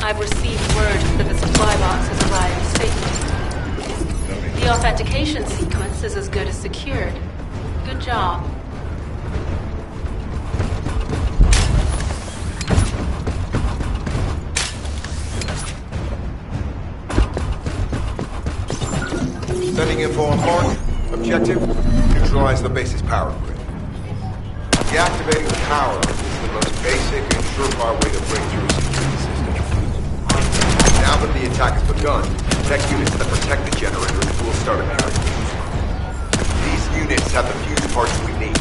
I've received word that the supply box has arrived safely. The authentication sequence is as good as secured. Good job. Sending info on Mark. Objective, neutralize the base's power grid. Deactivating the power is the most basic and surefire way to break through a security system. Now that the attack has begun, protect units that protect the generator will start appearing. These units have the fuse parts we need.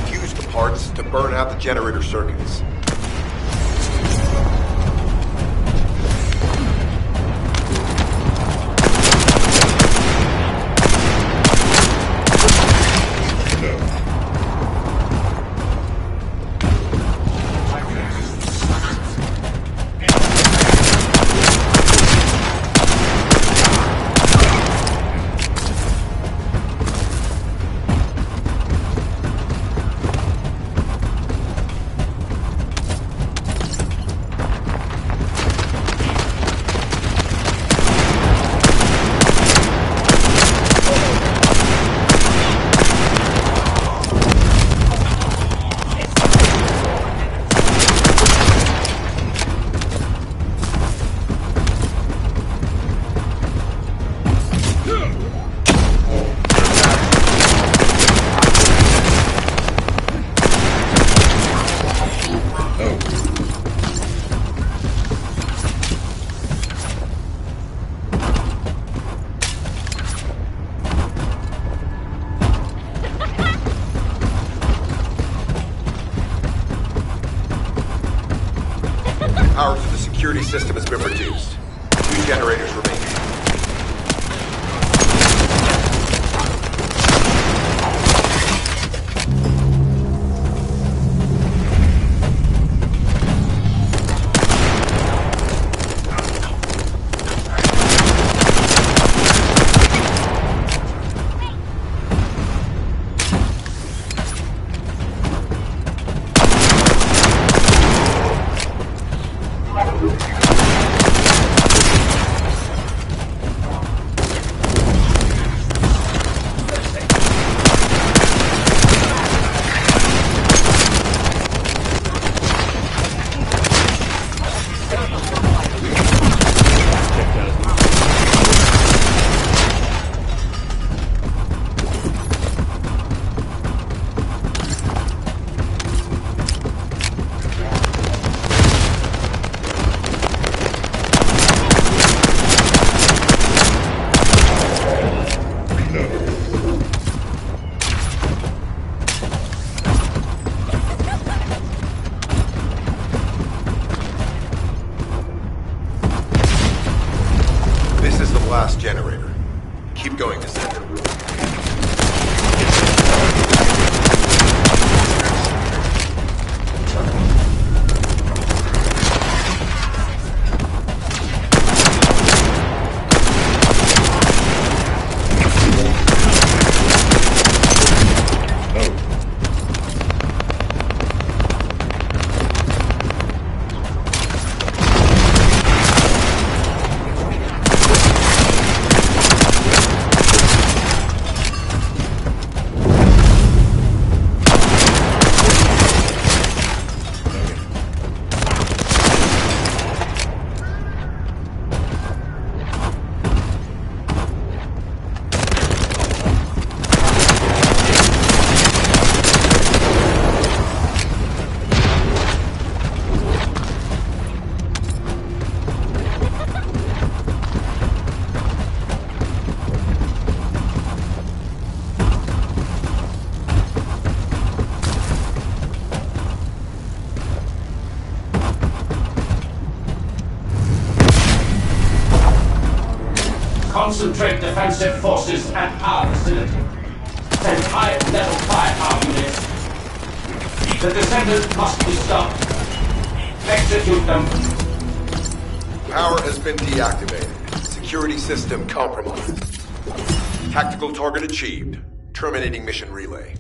Fuse the parts to burn out the generator circuits. Power to the security system has been reduced. 2 generators remain. Last generator. Keep going, Descender. Concentrate defensive forces at our facility. Send high-level firepower units. The descendants must be stopped. Execute them. Power has been deactivated. Security system compromised. Tactical target achieved. Terminating mission relay.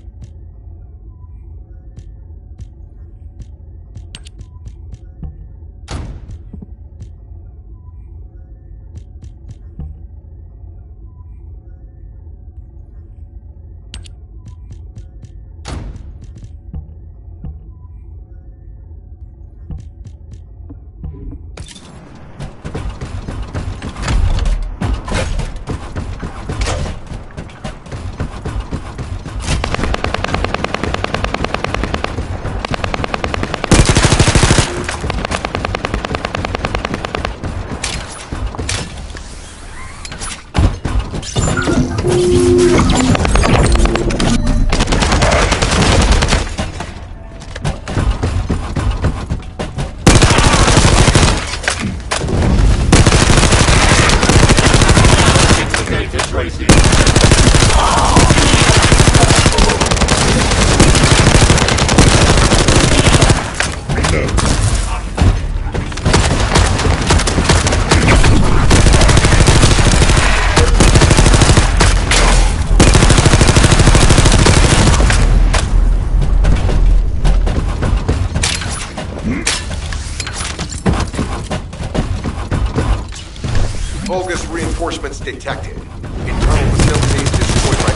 Vulgus reinforcements detected. Internal facilities destroyed by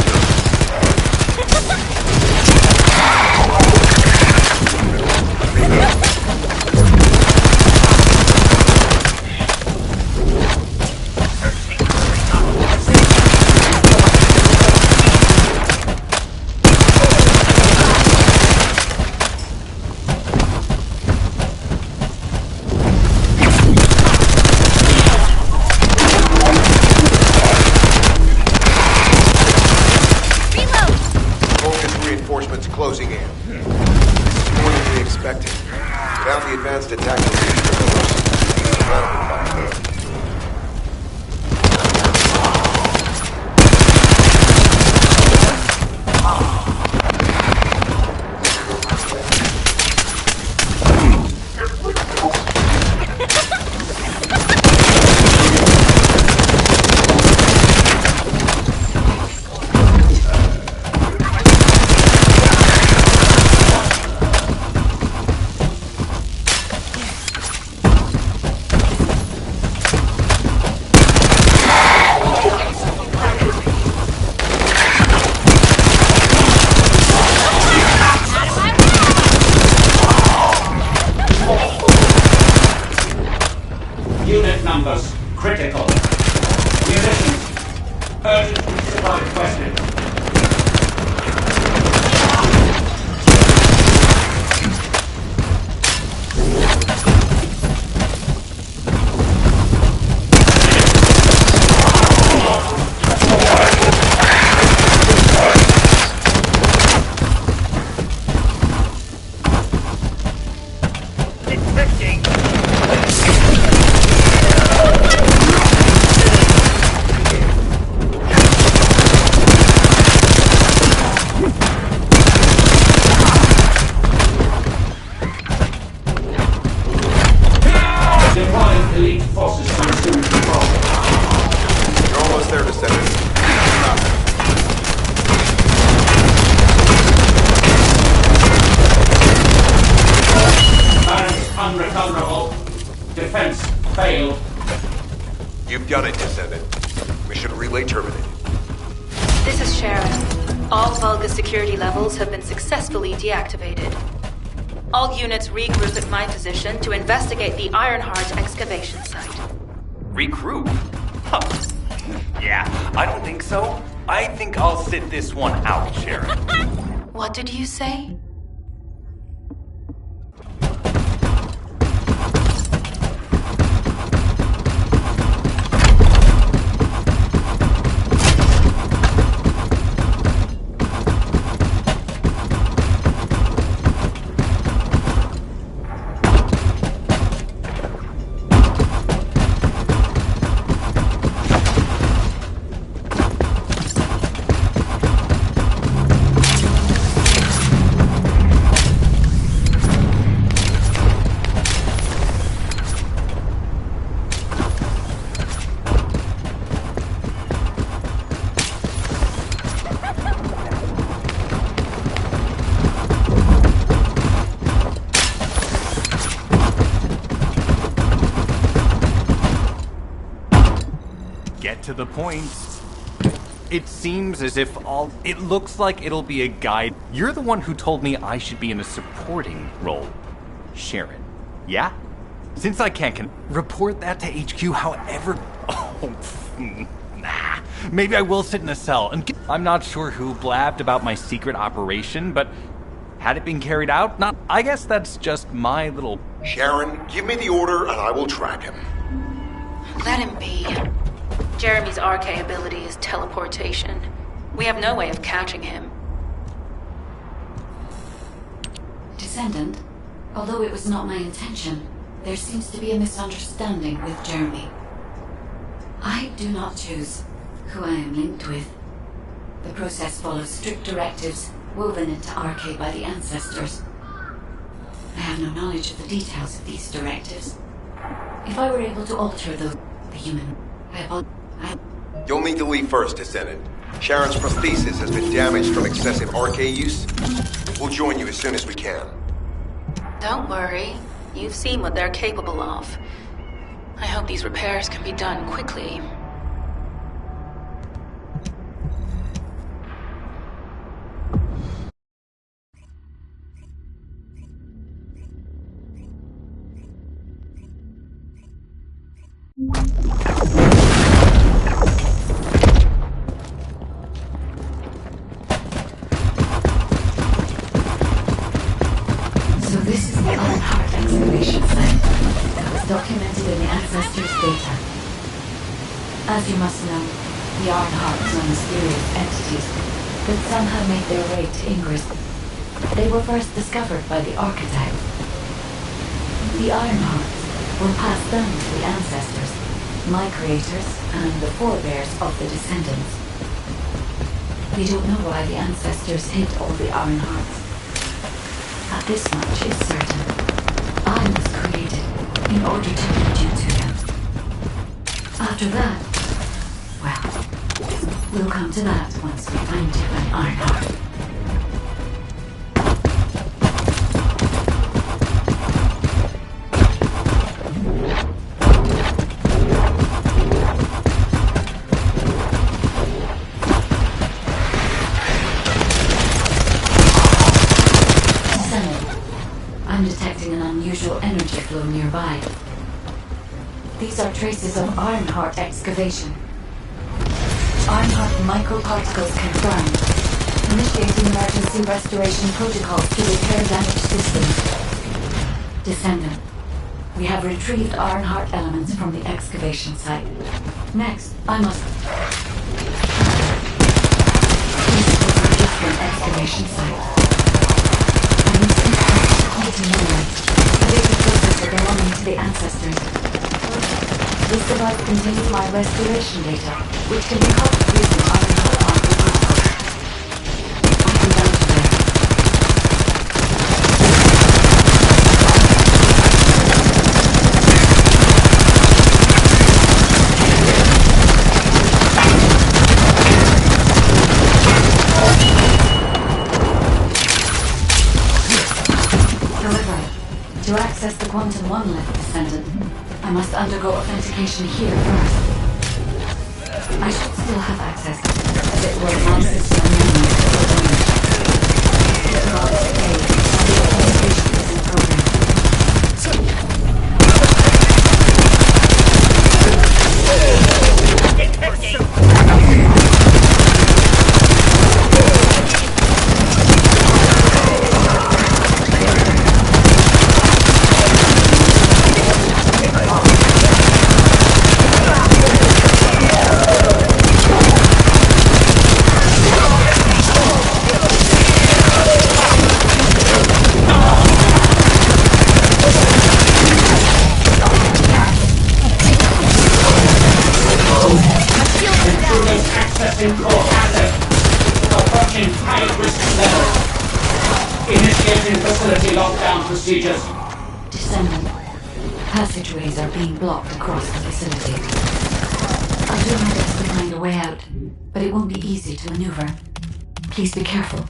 closing in. This is more than we expected. Without the advanced attack Unit numbers critical. Munitions urgent supply requested. Elite forces to resume control. You're almost there, Descendants. Barracks unrecoverable. Defense failed. You've done it, Descendant. Mission relay terminated. This is Sharon. All Vulgus security levels have been successfully deactivated. All units regroup at my position to investigate the Ironheart excavation site. Regroup? Huh. Yeah, I don't think so. I think I'll sit this one out, Sharon. What did you say? Get to the point. It seems as if it looks like it'll be a guide. You're the one who told me I should be in a supporting role, Sharon. Yeah? Since I can't report that to HQ, however... Oh, nah. Maybe I will sit in a cell and I'm not sure who blabbed about my secret operation, but had it been carried out? I guess that's just my little... Sharon, give me the order and I will track him. Let him be. Jeremy's RK ability is teleportation. We have no way of catching him. Descendant, although it was not my intention, there seems to be a misunderstanding with Jeremy. I do not choose who I am linked with. The process follows strict directives woven into RK by the ancestors. I have no knowledge of the details of these directives. If I were able to alter the human, You'll need to leave first, Descendant. Sharon's prosthesis has been damaged from excessive RK use. We'll join you as soon as we can. Don't worry. You've seen what they're capable of. I hope these repairs can be done quickly. So this is the Ironheart excavation site that was documented in the Ancestors' data. As you must know, the Ironhearts are mysterious entities that somehow made their way to Ingress. They were first discovered by the Architect. The Ironhearts were passed down to the Ancestors, my creators, and the forebears of the Descendants. We don't know why the Ancestors hid all the Ironhearts. But this much is certain. I was created in order to lead you to them. After that, well, we'll come to that once we find you an Ironheart. I'm detecting an unusual energy flow nearby. These are traces of Ironheart excavation. Ironheart microparticles confirmed. Initiating emergency restoration protocols to repair damaged systems. Descendant, we have retrieved Ironheart elements from the excavation site. Next, I must... This was a different excavation site. I must inspect the quantum memory, a data processor belonging to the Ancestors. This device contains my restoration data, which can be copied using Ironheart microprotocols. I can down to there. However, to access the Quantum Monolith, Descendant, I must undergo authentication here first. I should still have access, as it were my system memory to the damage. It will escape, and the authentication is in progress. Accessing core asset. Approaching high risk level. Initiating facility lockdown procedures. Descendant, passageways are being blocked across the facility. I'll do my best to find a way out, but it won't be easy to maneuver. Please be careful.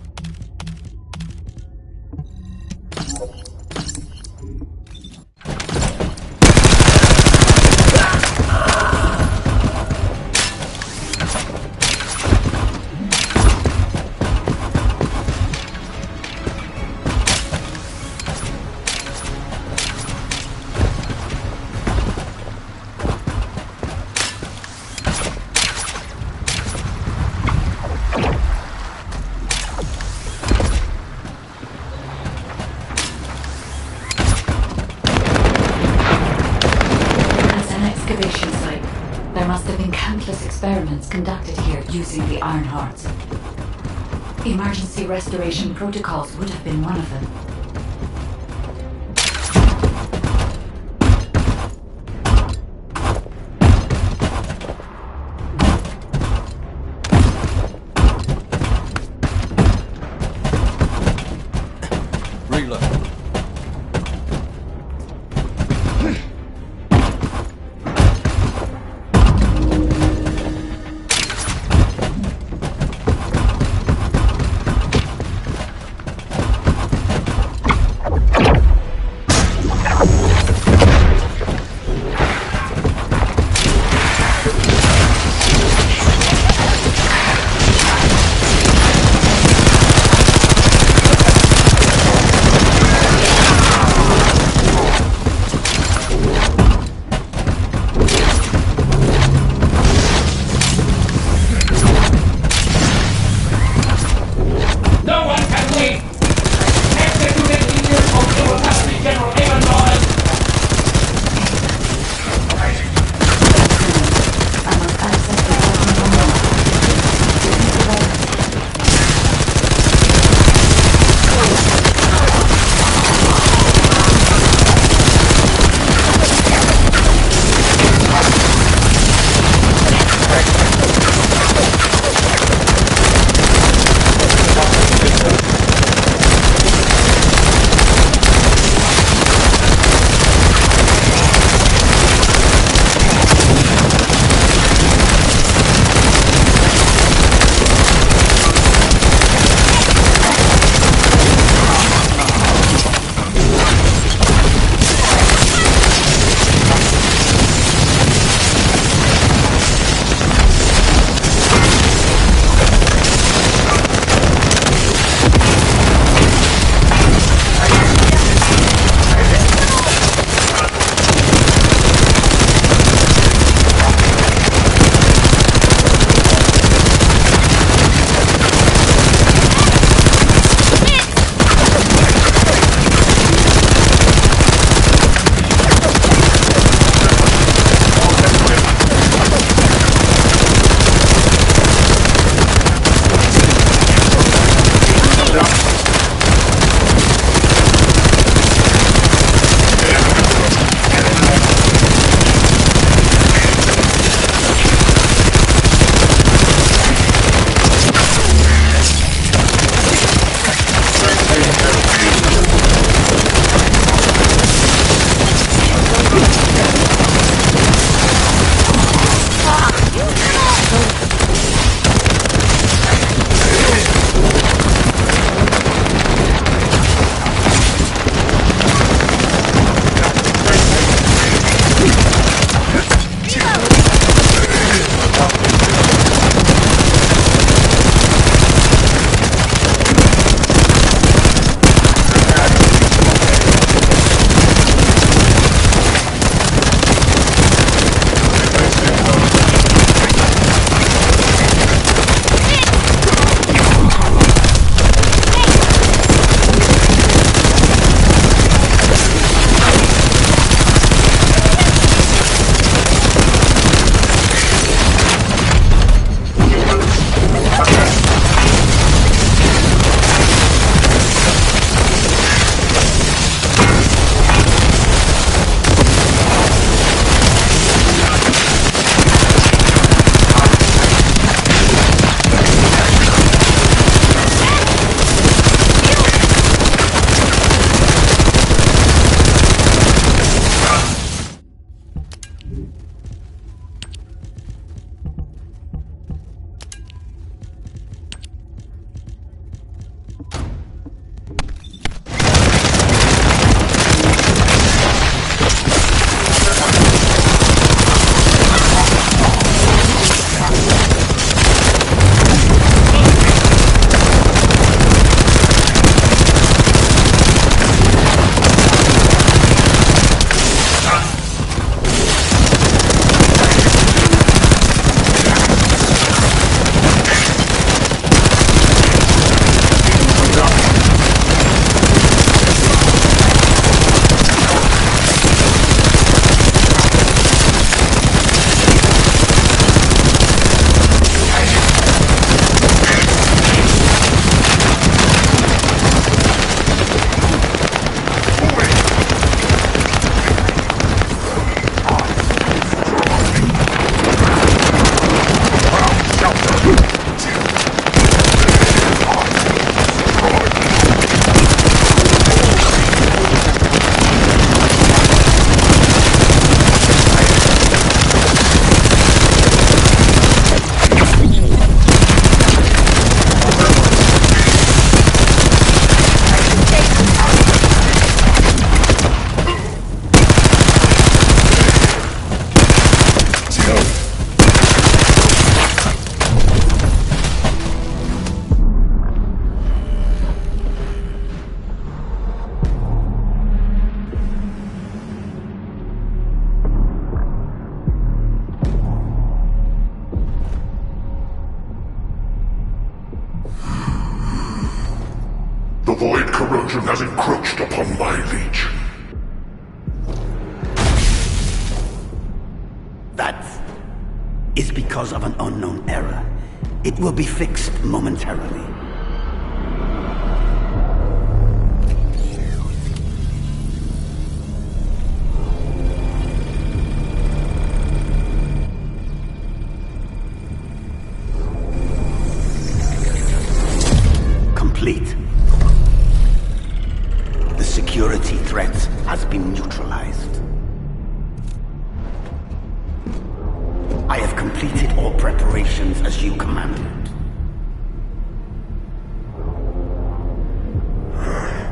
Experiments conducted here using the Ironhearts. Emergency restoration protocols would have been one of them. Trojan has encroached upon my legion. That is because of an unknown error. It will be fixed momentarily. Complete. The security threat has been neutralized. I have completed all preparations as you commanded.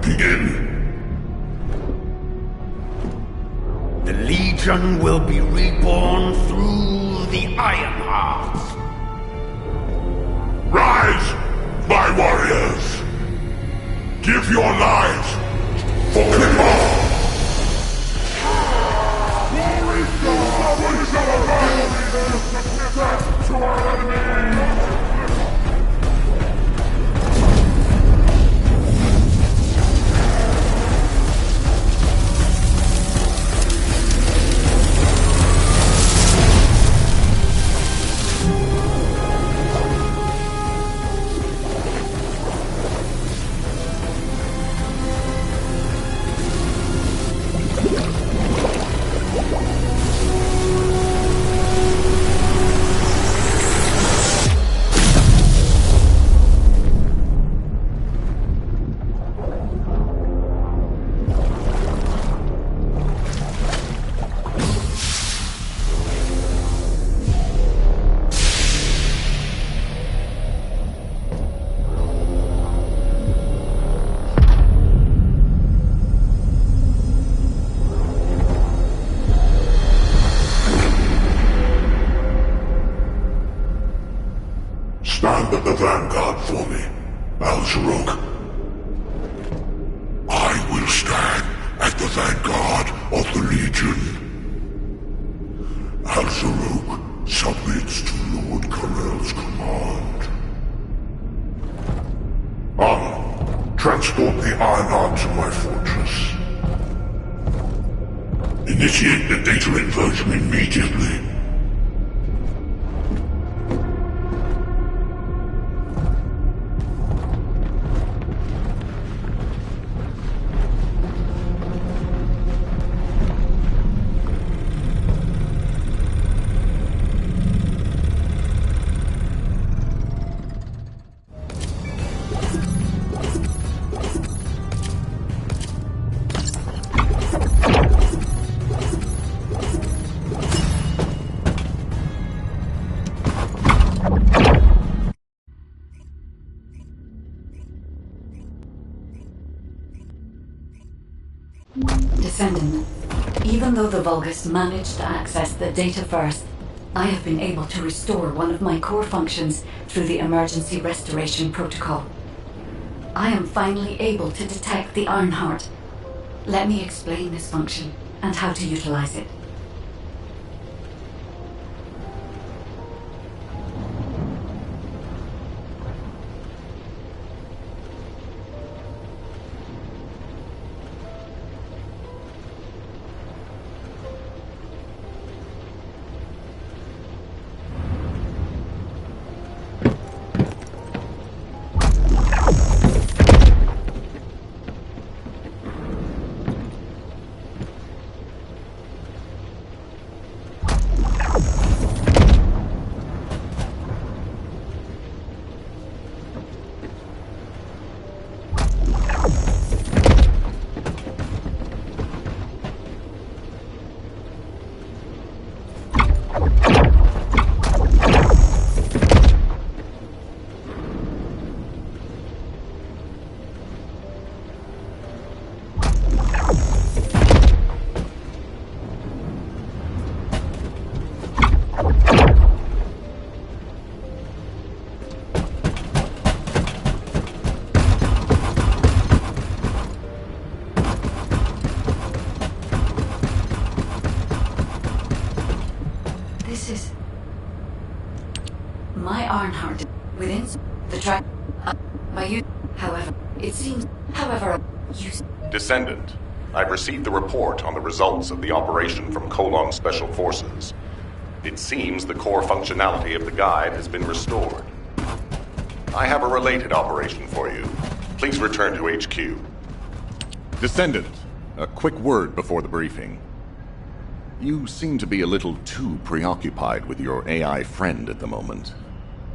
Begin. The Legion will be reborn through the Ironheart. Rise, my warriors! Give your lives for Clipper! Stand at the vanguard for me, Al-Zaruk. I will stand at the vanguard of the Legion. Al-Zaruk submits to Lord Karel's command. Armor, transport the Ironheart to my fortress. Initiate the data inversion immediately. Descendant, even though the Vulgus managed to access the data first, I have been able to restore one of my core functions through the emergency restoration protocol. I am finally able to detect the Ironheart. Let me explain this function and how to utilize it. My Ironheart within the track. However, it seems. However, Descendant, I've received the report on the results of the operation from Kolong Special Forces. It seems the core functionality of the guide has been restored. I have a related operation for you. Please return to HQ. Descendant, a quick word before the briefing. You seem to be a little too preoccupied with your AI friend at the moment.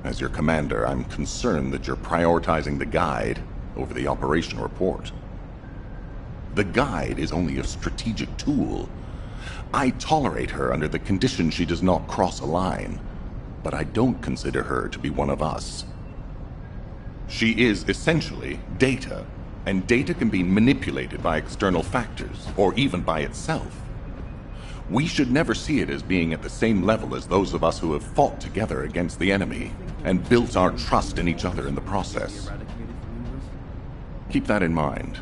As your commander, I'm concerned that you're prioritizing the guide over the operation report. The guide is only a strategic tool. I tolerate her under the condition she does not cross a line, but I don't consider her to be one of us. She is essentially data, and data can be manipulated by external factors, or even by itself. We should never see it as being at the same level as those of us who have fought together against the enemy, and built our trust in each other in the process. Keep that in mind,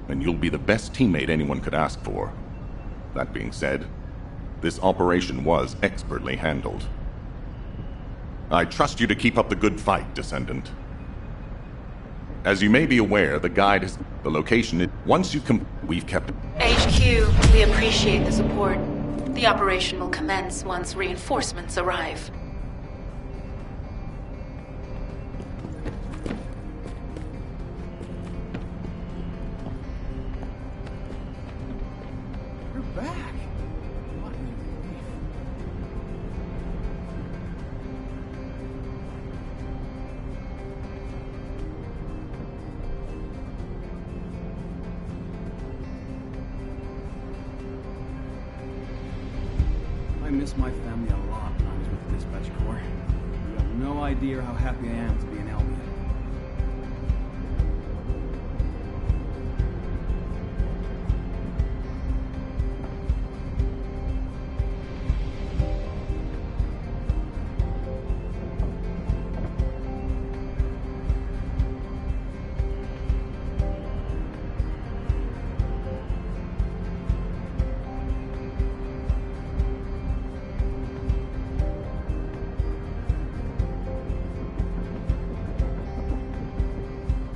and you'll be the best teammate anyone could ask for. That being said, this operation was expertly handled. I trust you to keep up the good fight, Descendant. As you may be aware, the guide is the location. Once you we've kept... HQ, we appreciate the support. The operation will commence once reinforcements arrive. We're back! What a relief. I miss my family a lot when I was with the Dispatch Corps. You have no idea how happy I am to be in Elbia.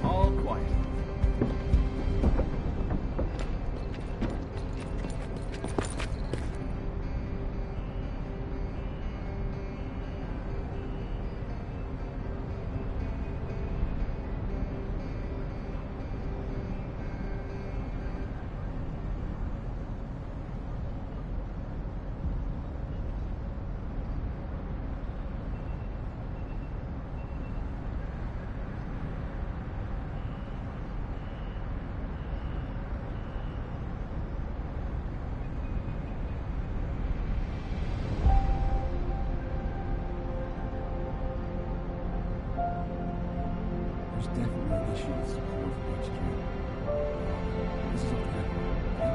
All quiet. There's definitely an issue with support from HQ. This is off the record, okay?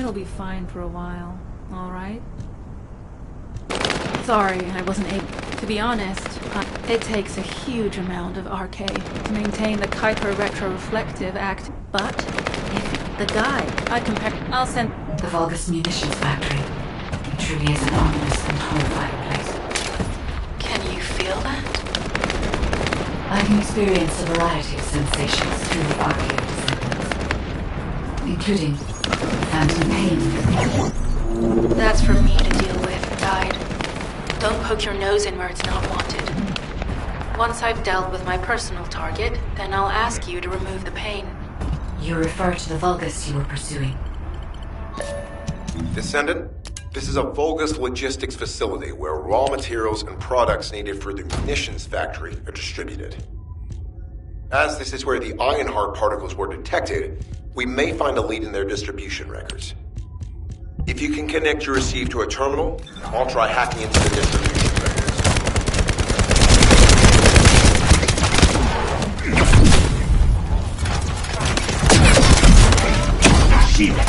It'll be fine for a while, alright? Sorry, I wasn't able... To be honest, it takes a huge amount of RK to maintain the Kuiper retroreflective act, but if the guy I compare... I'll send... The Vulgus munitions factory. It truly is an ominous and horrifying place. Can you feel that? I can experience a variety of sensations through the Archaeo descendants, including phantom pain. That's for me to deal with, Guide. Don't poke your nose in where it's not wanted. Once I've dealt with my personal target, then I'll ask you to remove the pain. You refer to the Vulgus you were pursuing. Descendant, this is a Vulgus logistics facility where raw materials and products needed for the munitions factory are distributed. As this is where the Ironheart particles were detected, we may find a lead in their distribution records. If you can connect your receive to a terminal, I'll try hacking into the distribution records. Shield.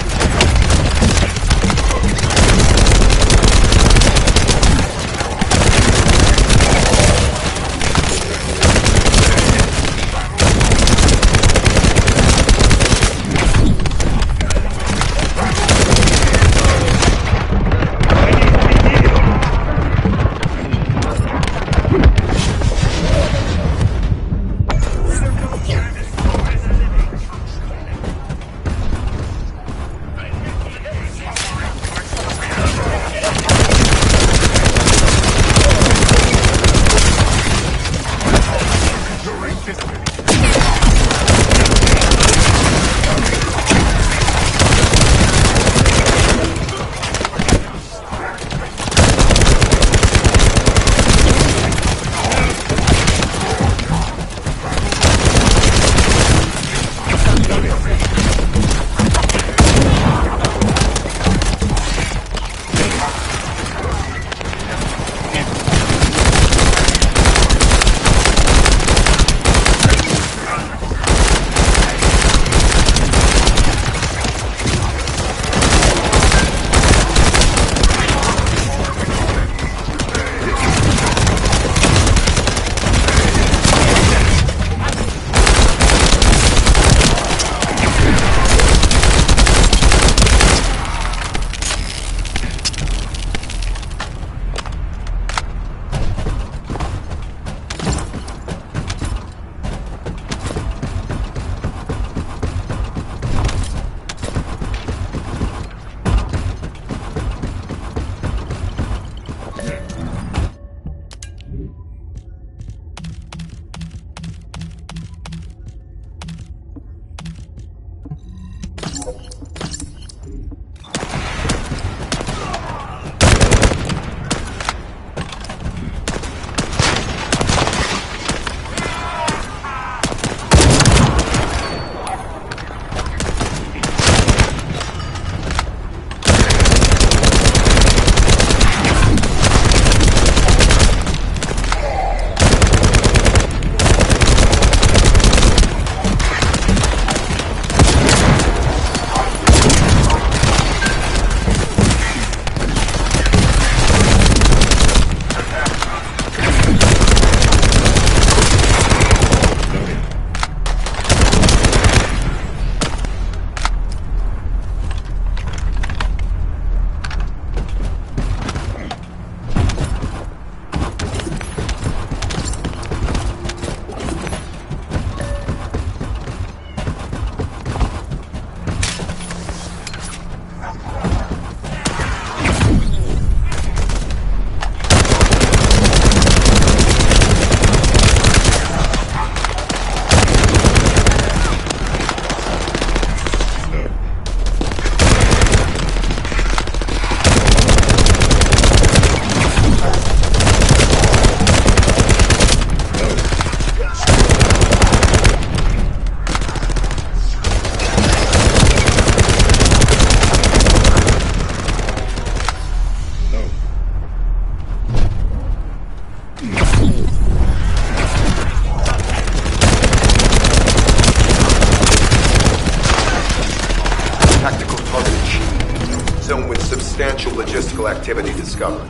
logistical activity discovered.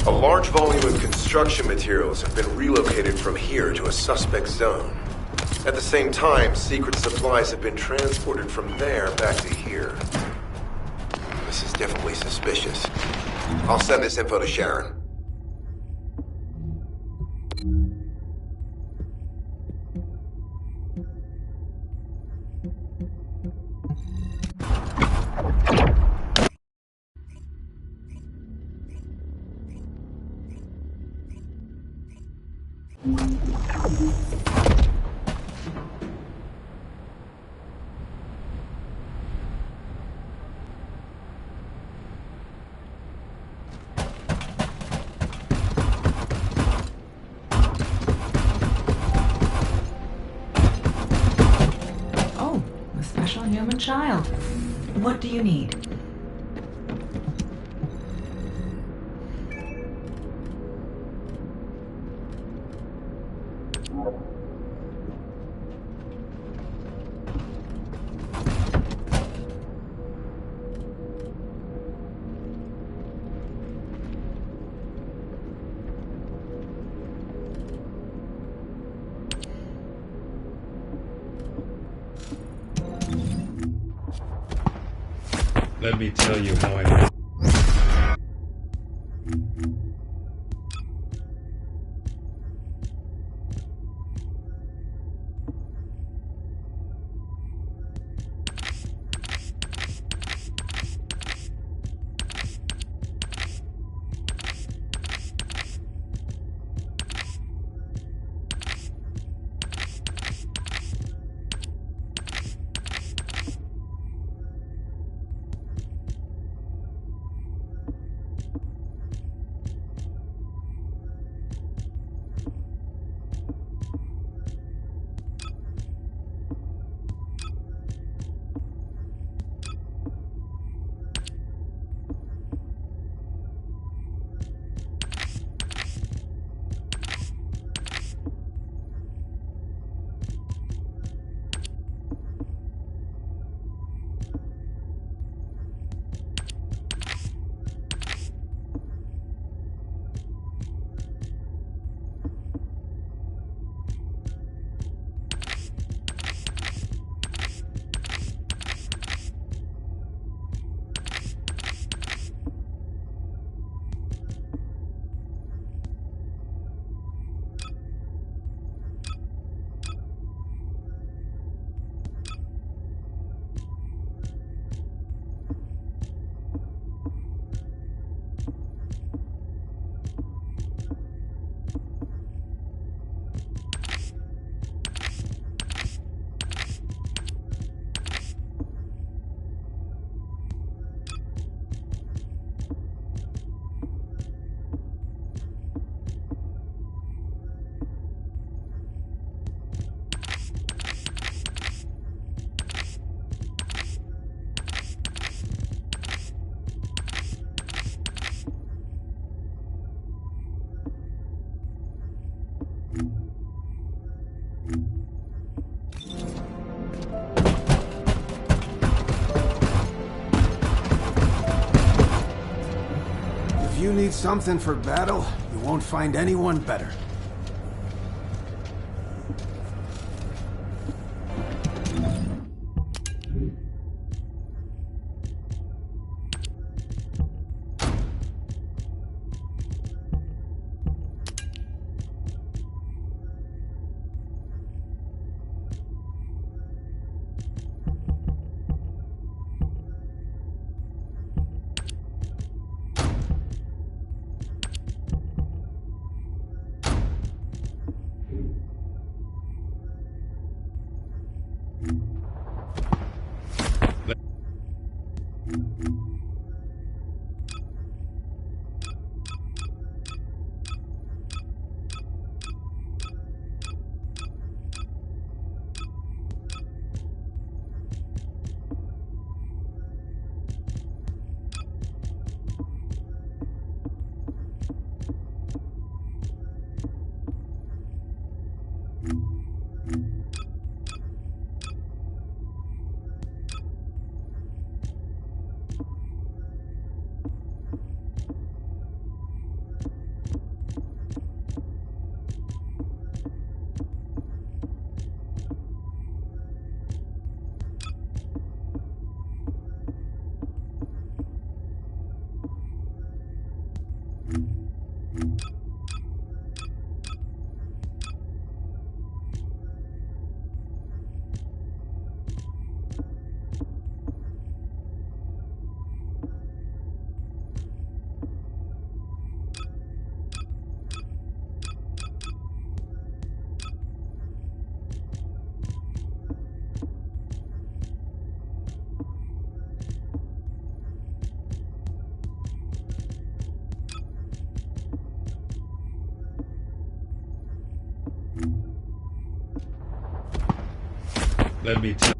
A large volume of construction materials have been relocated from here to a suspect zone. At the same time, secret supplies have been transported from there back to here. This is definitely suspicious. I'll send this info to Sharon. Oh, a special human child. What do you need? Let me tell you how I... If you need something for battle, you won't find anyone better. Let me tell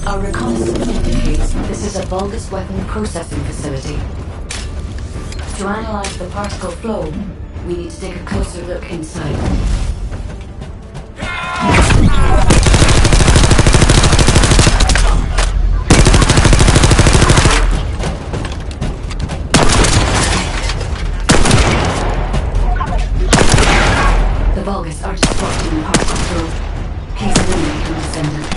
Our reconnaissance indicates this is a Vulgus weapon processing facility. To analyze the particle flow, we need to take a closer look inside. The Vulgus are disrupting the particle flow. Please eliminate them, Descendant.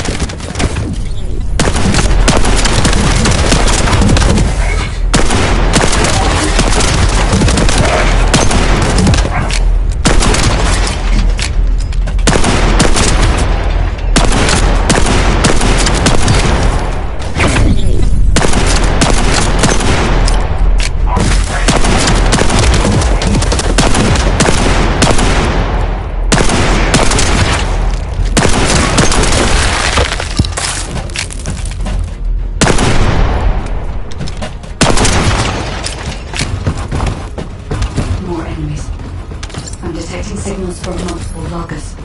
Signals from multiple Vulgus.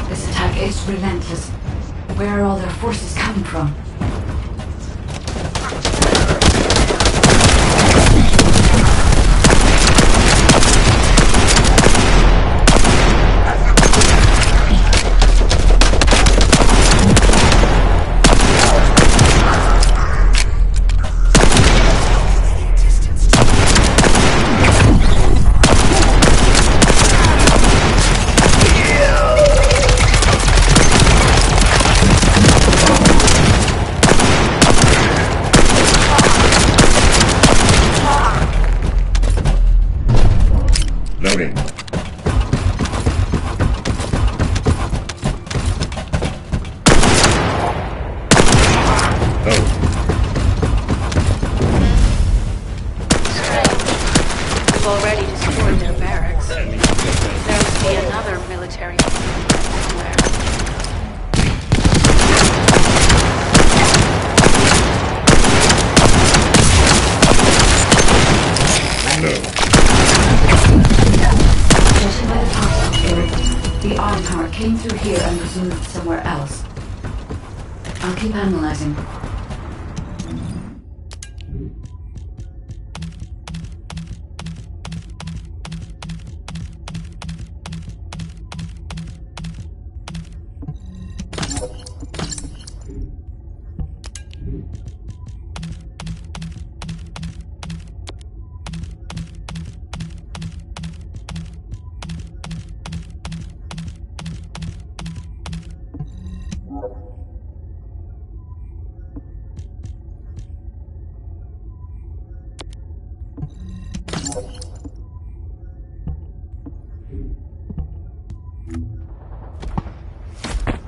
This attack is relentless. Where are all their forces coming from? military everywhere. Judging by the particle field, the Ironheart came through here and was moved somewhere else. I'll keep analyzing.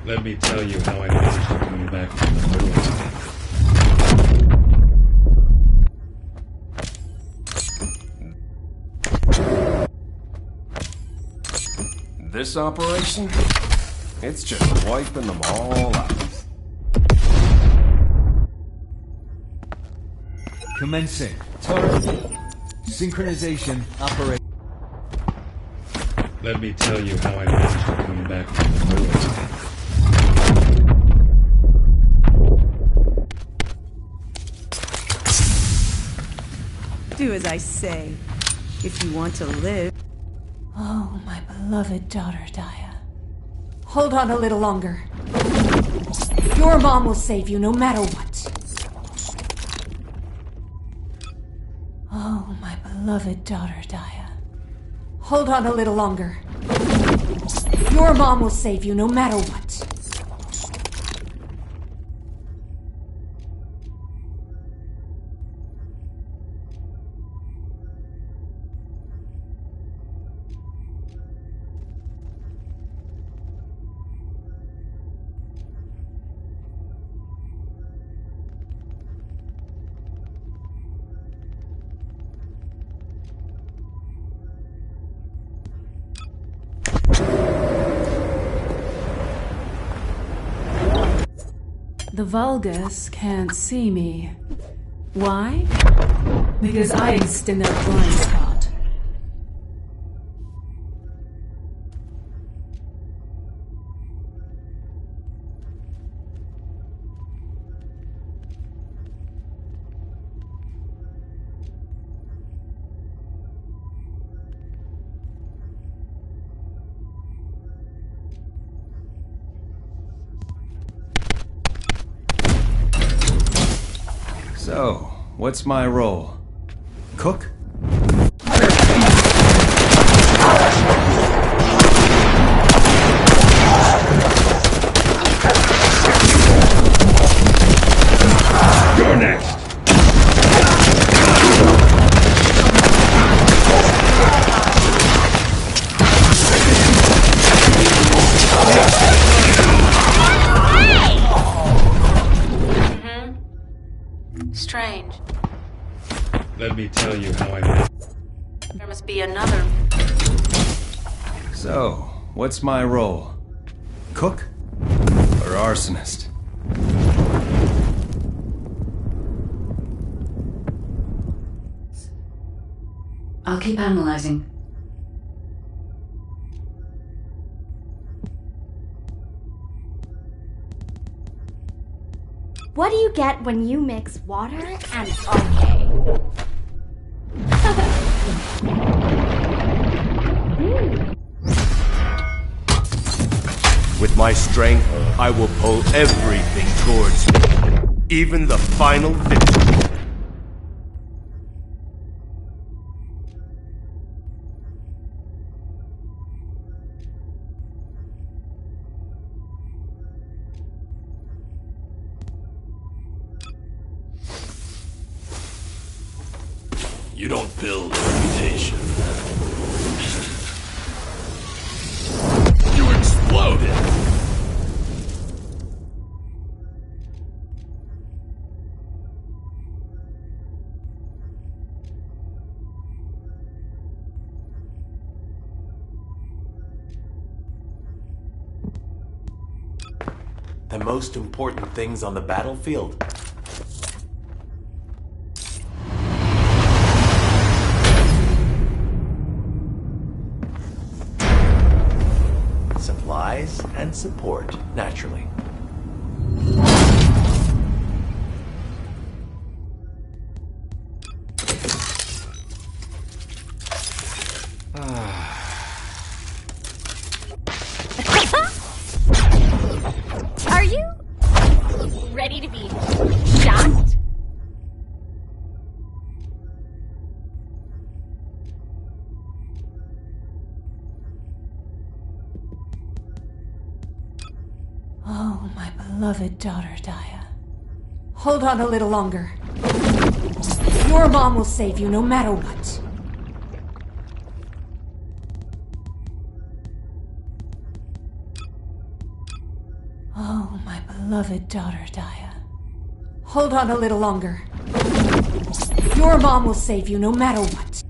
Let me tell you how I managed to bring you back from the middle. This operation? It's just wiping them all out. Commencing. Turret. Synchronization operation. Let me tell you how I managed to bring you back from the middle. Do as I say, if you want to live. Oh, my beloved daughter, Daya. Hold on a little longer. Your mom will save you no matter what. Oh, my beloved daughter, Daya. Hold on a little longer. Your mom will save you no matter what. The Vulgus can't see me. Why? Because I exist in their blind spot. So, what's my role? Cook? You're next. Strange. Let me tell you how I managed. There must be another. So, what's my role? Cook? Or arsonist? I'll keep analyzing. What do you get when you mix water and RK? With my strength, I will pull everything towards me, even the final victory. You don't build a reputation. You exploded! the most important things on the battlefield. Supplies and support, naturally. Are you ready to be shot? Oh, my beloved daughter, Daya. Hold on a little longer. Your mom will save you no matter what. Oh, my beloved daughter, Daya. Hold on a little longer. Your mom will save you no matter what.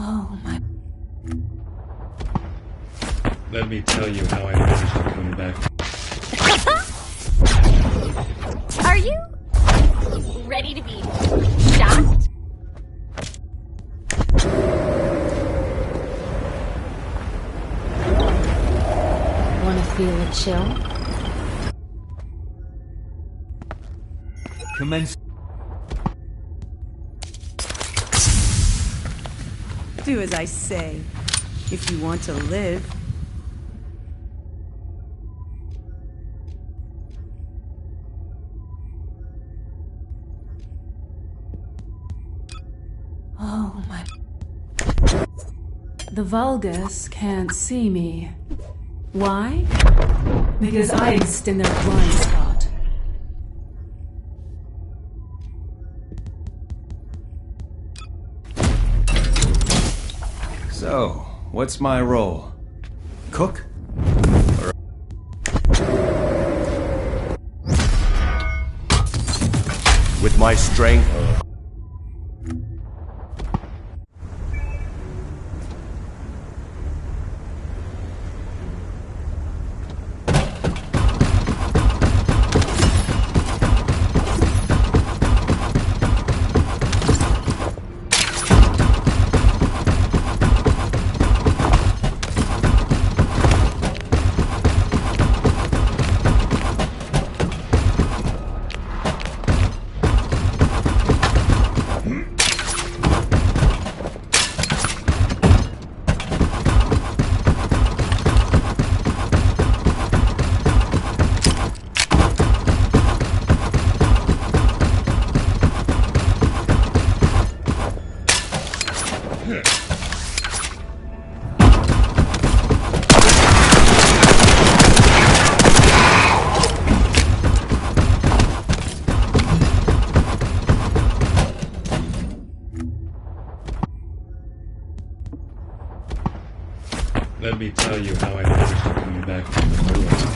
Oh, my... Let me tell you how I managed to come back. Are you ready to be shot? Wanna feel a chill? Commence. Do as I say, if you want to live. Oh, my... The Vulgus can't see me. Why? Because I exist in their blind spot. So, what's my role? Cook? With my strength, Let me tell you how I managed to come back from the ruins.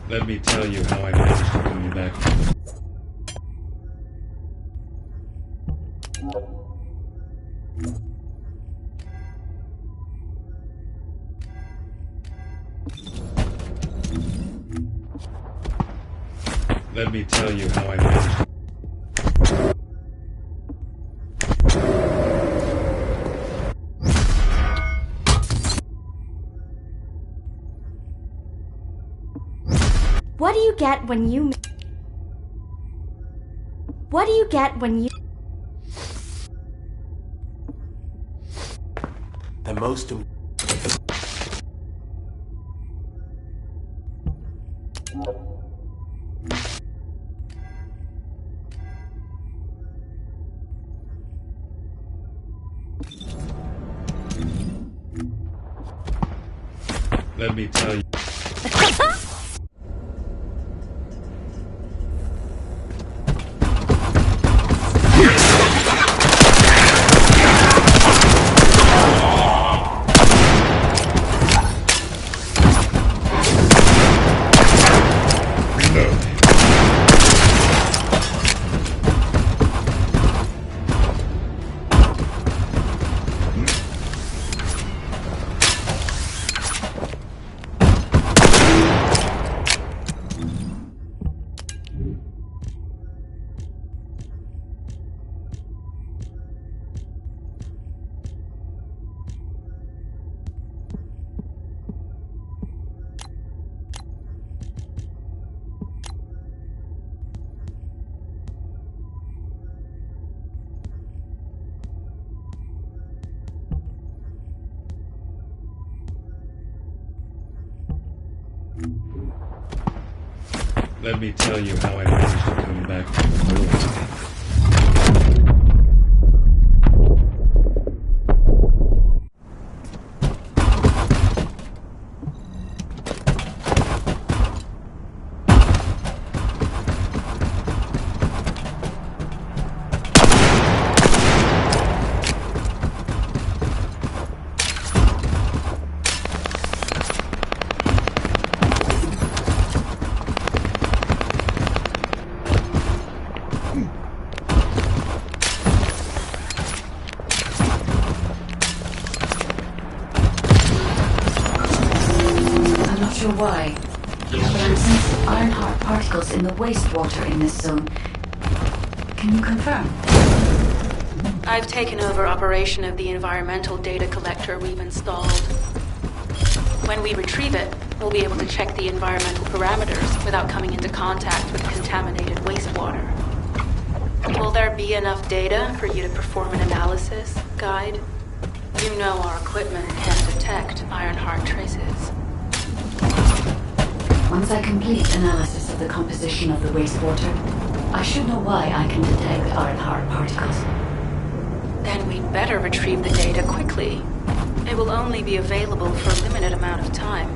Let me tell you how I managed to come back from the Let me tell you how I managed. get when you... What do you get when you... The most... Let me tell you. Let me tell you how I managed to come back from the world. Why? But I'm sensing Ironheart particles in the wastewater in this zone. Can you confirm? I've taken over operation of the environmental data collector we've installed. When we retrieve it, we'll be able to check the environmental parameters without coming into contact with contaminated wastewater. Will there be enough data for you to perform an analysis, Guide? You know our equipment can detect Ironheart traces. Once I complete analysis of the composition of the wastewater, I should know why I can detect Ironheart particles. Then we'd better retrieve the data quickly. It will only be available for a limited amount of time.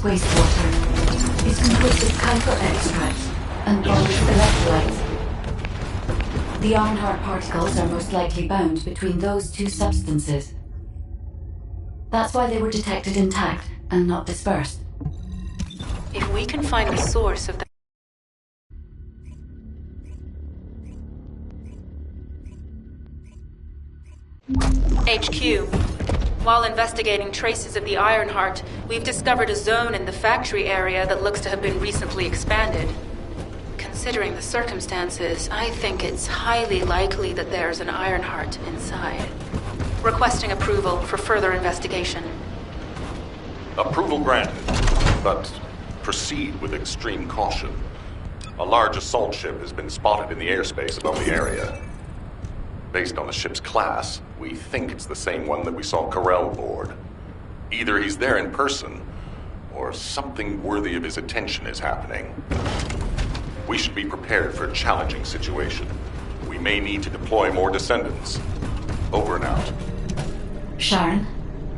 Wastewater is composed of Kuiper extracts and bonded electrolytes. The Ironheart particles are most likely bound between those two substances. That's why they were detected intact and not dispersed. If we can find the source of the... HQ. While investigating traces of the Ironheart, we've discovered a zone in the factory area that looks to have been recently expanded. Considering the circumstances, I think it's highly likely that there's an Ironheart inside. Requesting approval for further investigation. Approval granted, but proceed with extreme caution. A large assault ship has been spotted in the airspace above the area. Based on the ship's class, we think it's the same one that we saw Karel board. Either he's there in person, or something worthy of his attention is happening. We should be prepared for a challenging situation. We may need to deploy more descendants. Over and out. Sharon,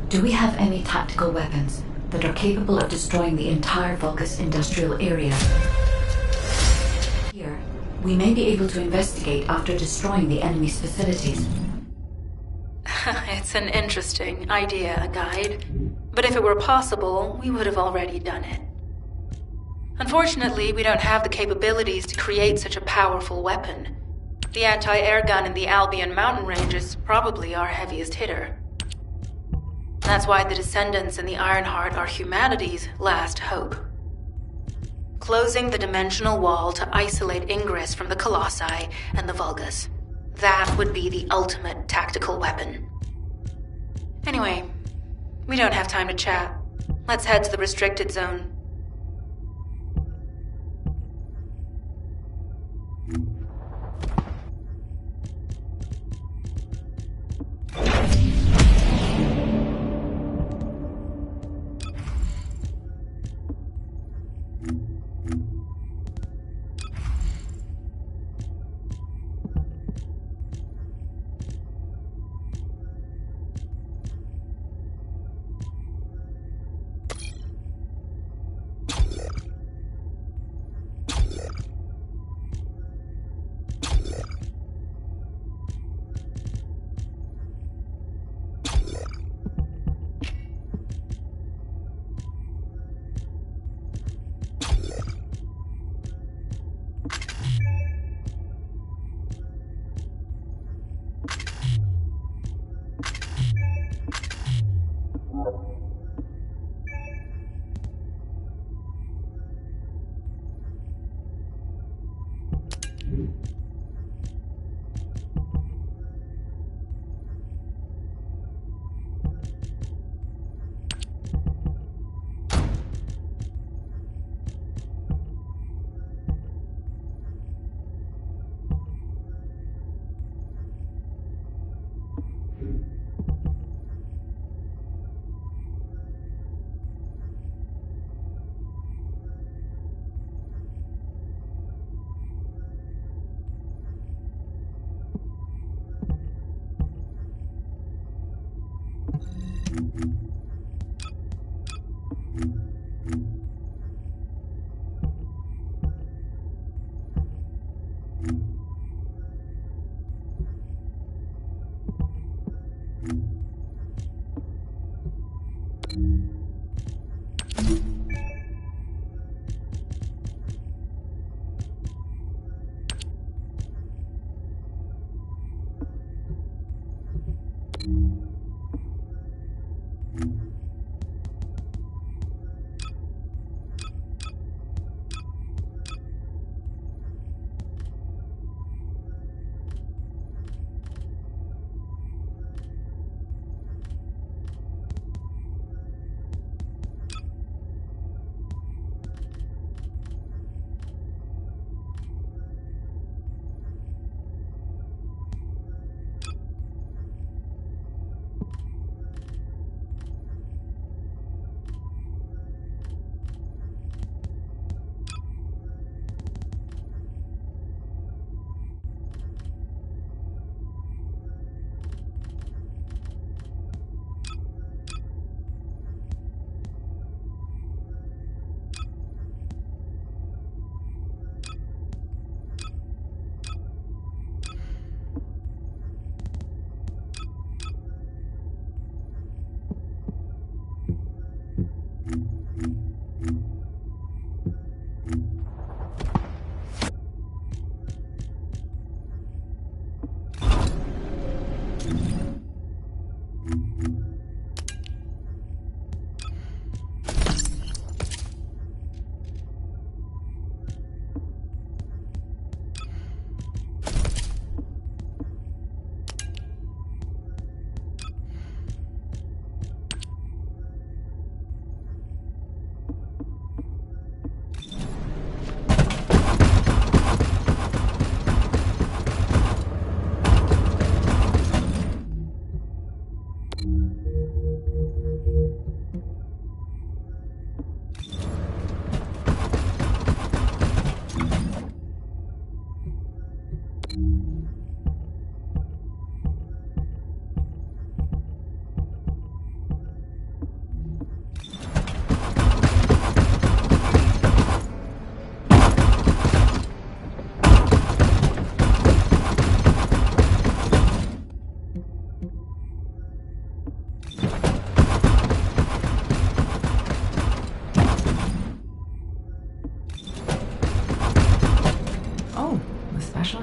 do we have any tactical weapons that are capable of destroying the entire Vulgus industrial area? Here, We may be able to investigate after destroying the enemy's facilities. It's an interesting idea, Guide. But if it were possible, we would have already done it. Unfortunately, we don't have the capabilities to create such a powerful weapon. The anti-air gun in the Albion mountain range is probably our heaviest hitter. That's why the Descendants and the Ironheart are humanity's last hope. Closing the dimensional wall to isolate Ingress from the Colossi and the Vulgus. That would be the ultimate tactical weapon. Anyway, we don't have time to chat. Let's head to the restricted zone.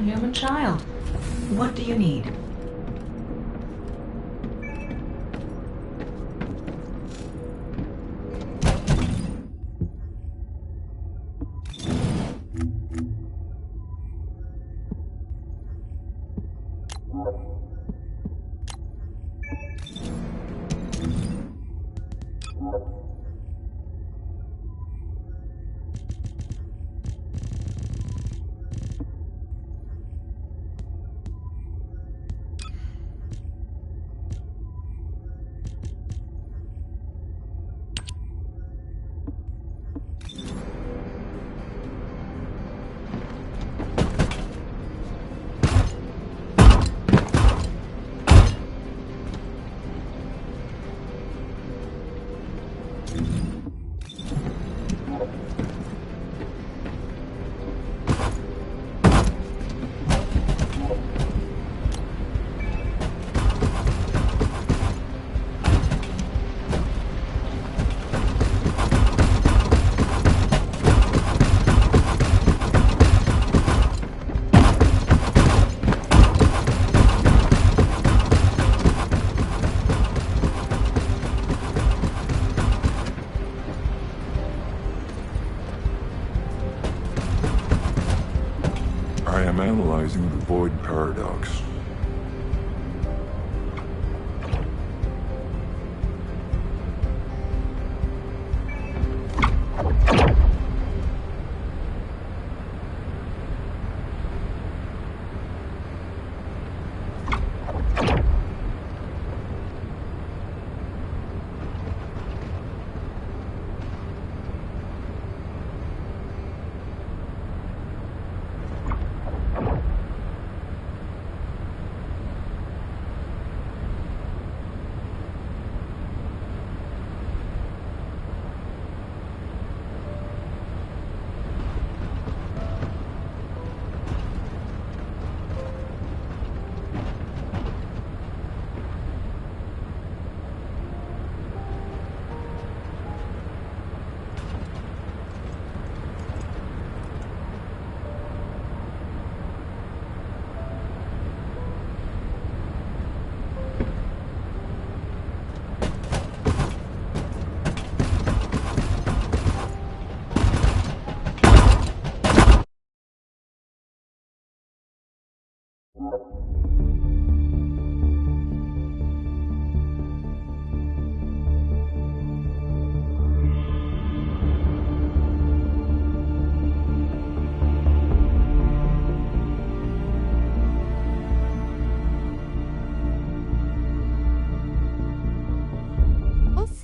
human child. What do you need? I am analyzing the Void Paradox.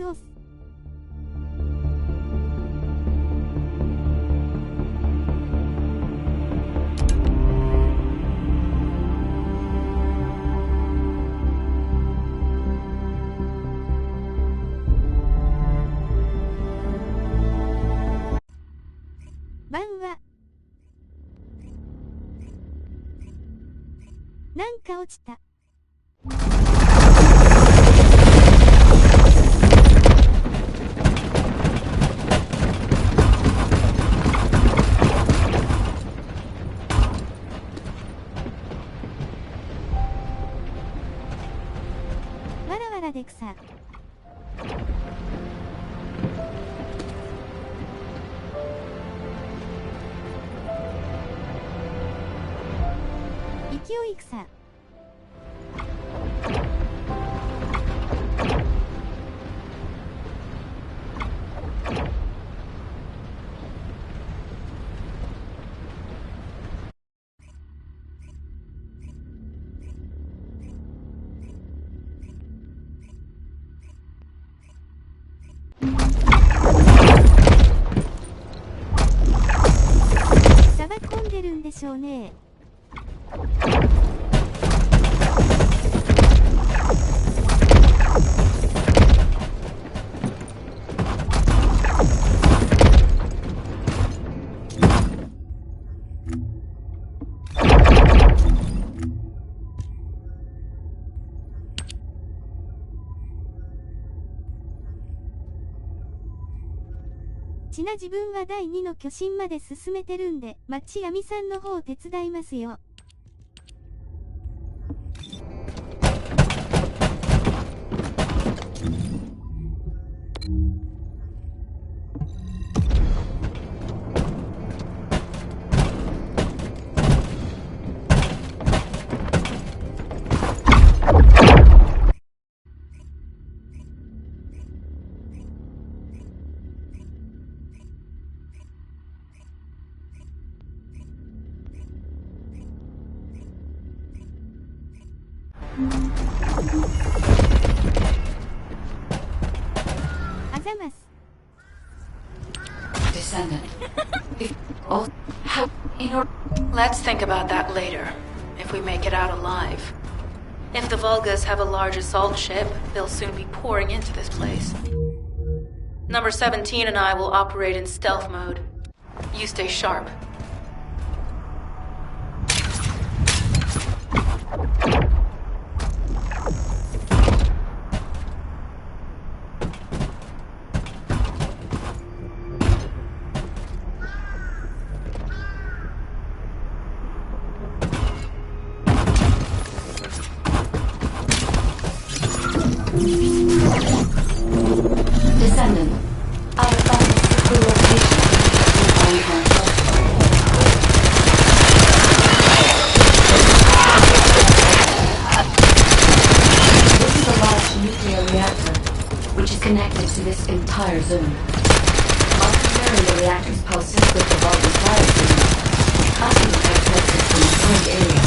Oss. 晩は。なんか落ちた。わらわらで草。勢い草。サバ込んでるんでしょうね。ちな自分は第2の巨神まで進めてるんで、町闇さんの方手伝いますよ。Descendant. Let's think about that later, if we make it out alive. If the Vulgas have a large assault ship, they'll soon be pouring into this place. Number 17 and I will operate in stealth mode. You stay sharp. Descendant. Our secure location. This is a large nuclear reactor, which is connected to this entire zone. While comparing the reactor's pulses with the Vulcan's fire signals, I can detect pulses from the same area.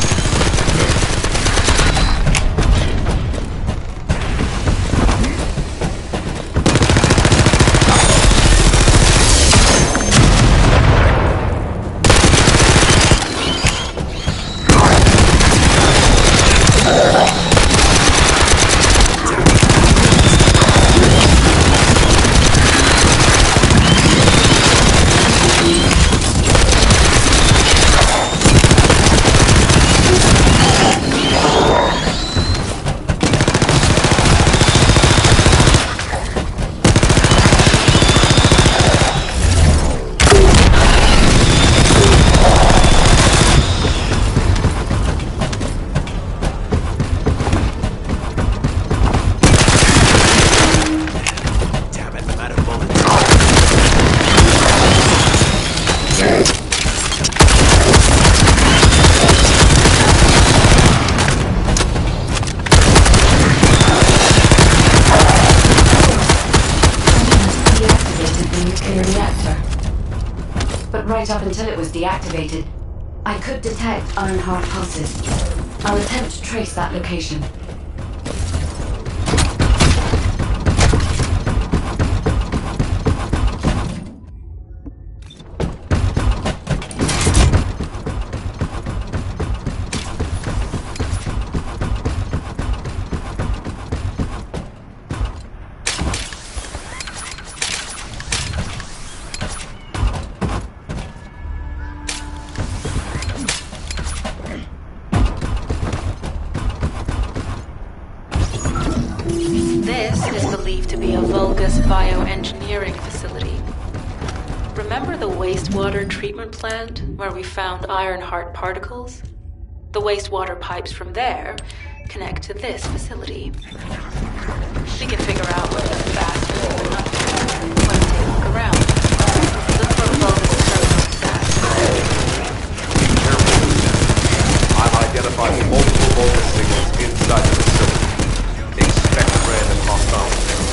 Right up until it was deactivated, I could detect Ironheart pulses. I'll attempt to trace that location. Bioengineering facility. Remember the wastewater treatment plant where we found Ironheart particles? The wastewater pipes from there connect to this facility. We can figure out where the fast moving up when we take a look around. Look for Vulgus terminals. Be careful, Lieutenant. I've identified multiple Vulgus signals inside the facility. Expect random hostile signals.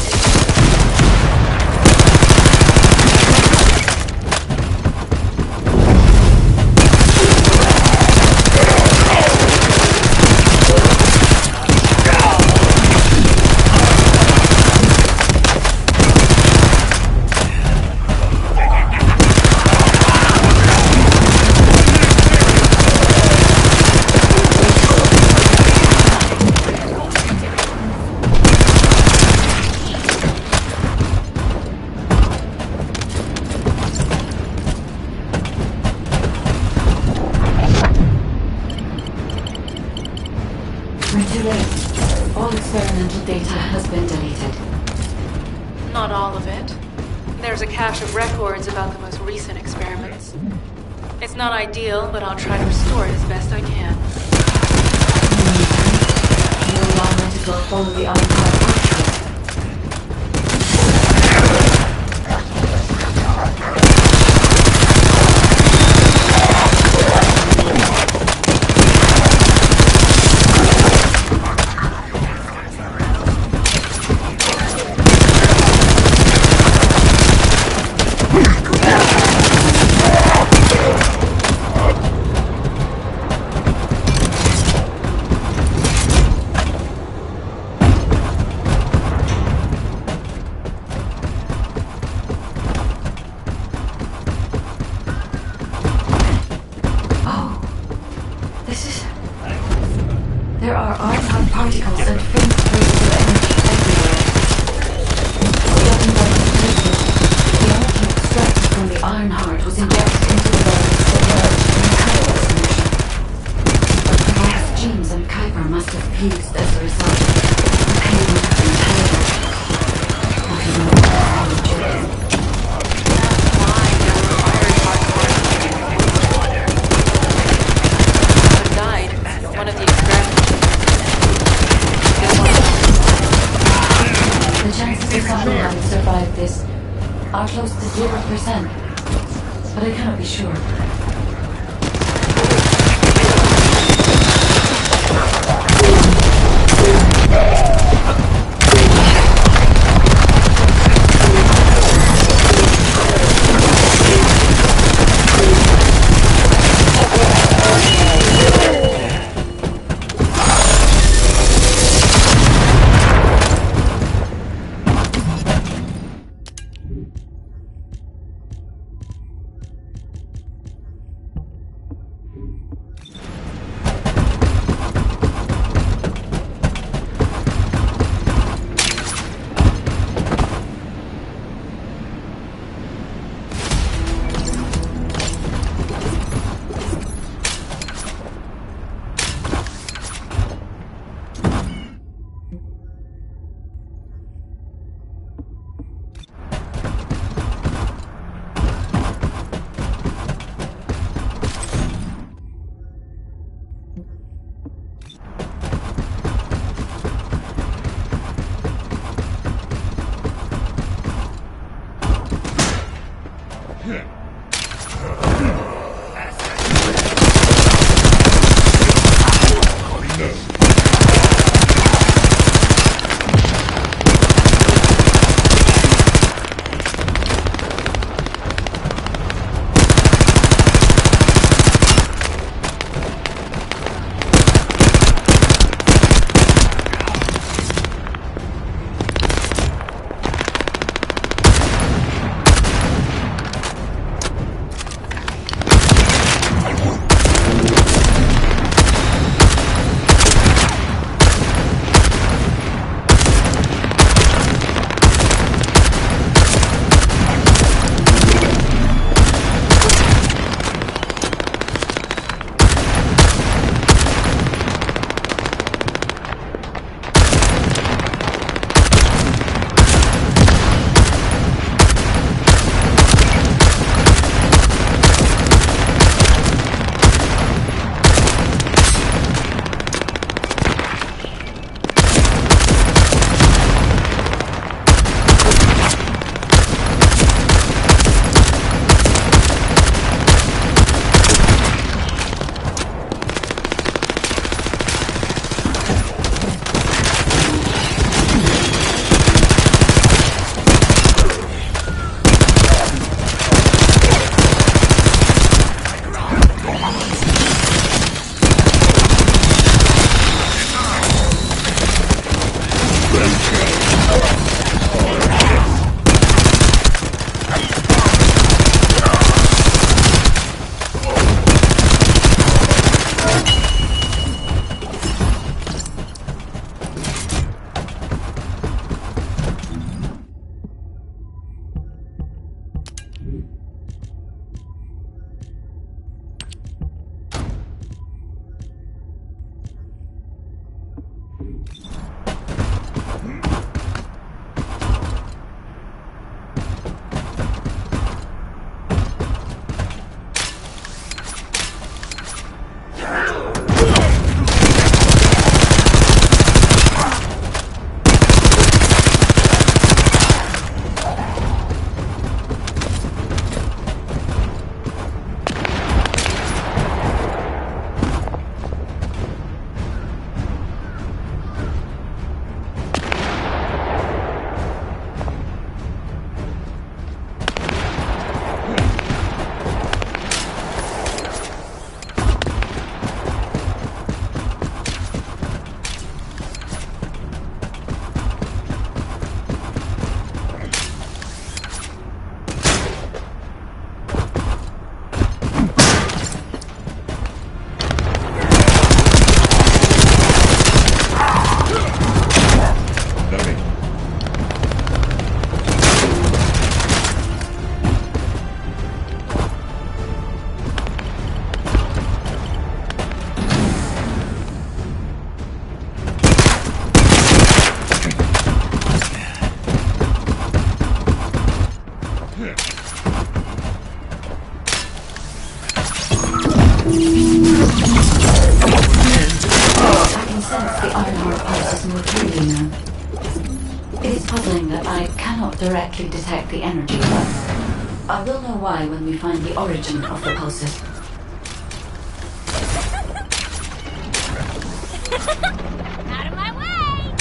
All experimental data has been deleted. Not all of it. There's a cache of records about the most recent experiments. It's not ideal, but I'll try to restore it as best I can. You allow me to go follow the Ironheart pathway. this are close to 0%, but I cannot be sure. It is puzzling that I cannot directly detect the energy, but I will know why when we find the origin of the pulses. Out of my way!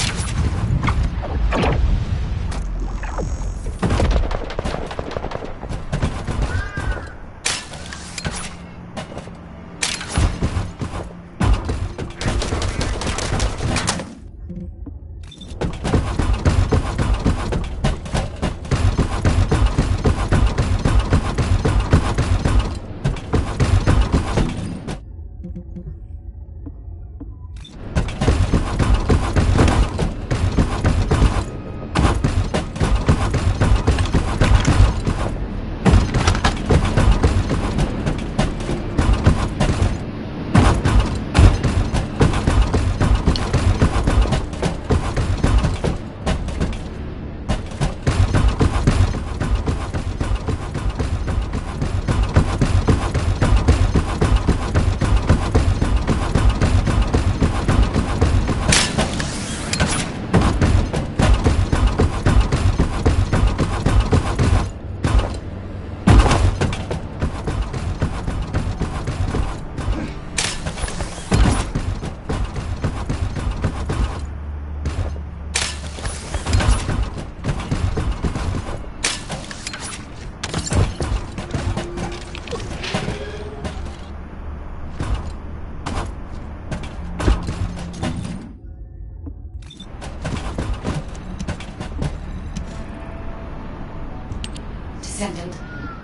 Descendant,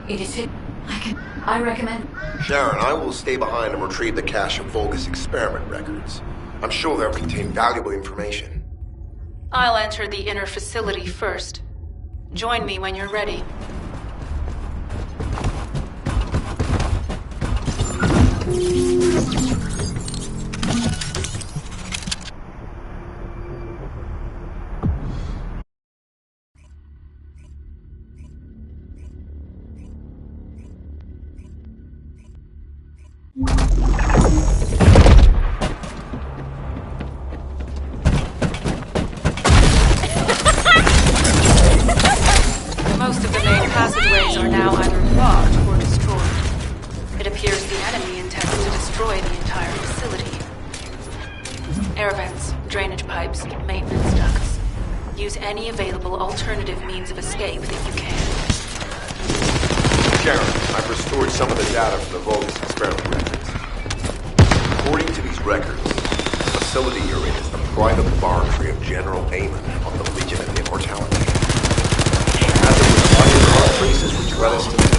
it is hit. I recommend... Sharon, I will stay behind and retrieve the cache of Vulgus experiment records. I'm sure they'll contain valuable information. I'll enter the inner facility first. Join me when you're ready. Most of the main passageways are now either blocked or destroyed. It appears the enemy intends to destroy the entire facility. Air vents, drainage pipes, maintenance ducts. Use any available alternative means of escape that you can. Sharon, I've restored some of the data from the Vulgus experiment records. According to these records, the facility you're in is the private laboratory of General Amon of the Legion of Immortality. As it was unearthed traces which led us to this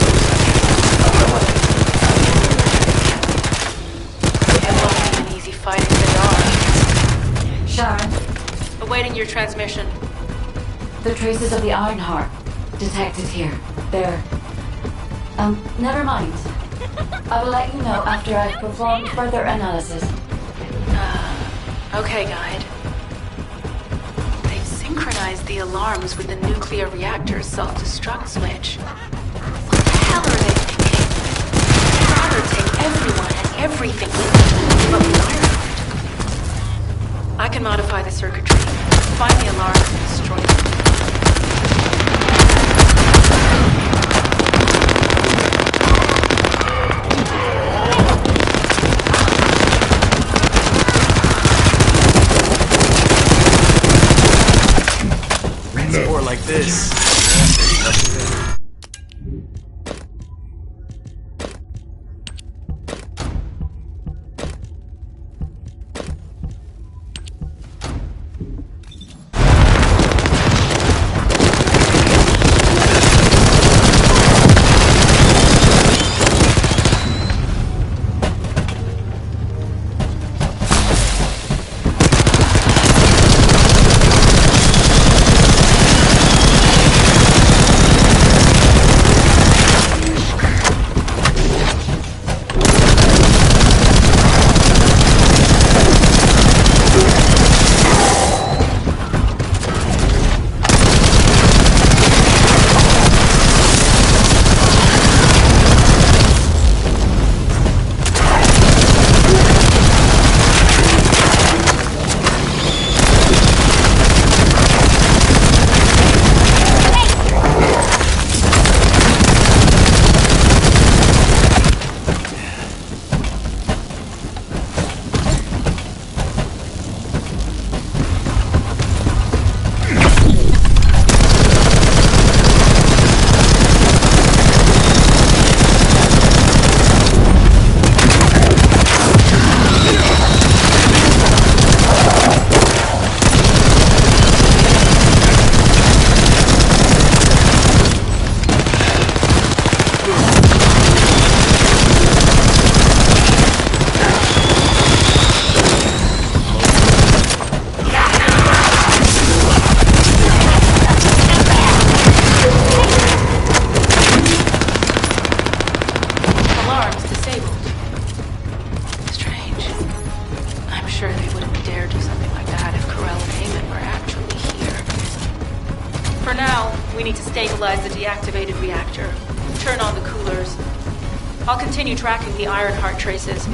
It won't be an easy fight if they are. Sharon, Awaiting your transmission. the traces of the Ironheart detected here. They're... never mind. I will let you know after I've performed further analysis. Okay, Guide. They've synchronized the alarms with the nuclear reactor's self-destruct switch. What the hell are they thinking? They'd rather take everyone and everything with them, but with Ironheart. I can modify the circuitry, find the alarms, and destroy them. More like this. For now, we need to stabilize the deactivated reactor. Turn on the coolers. I'll continue tracking the Ironheart traces.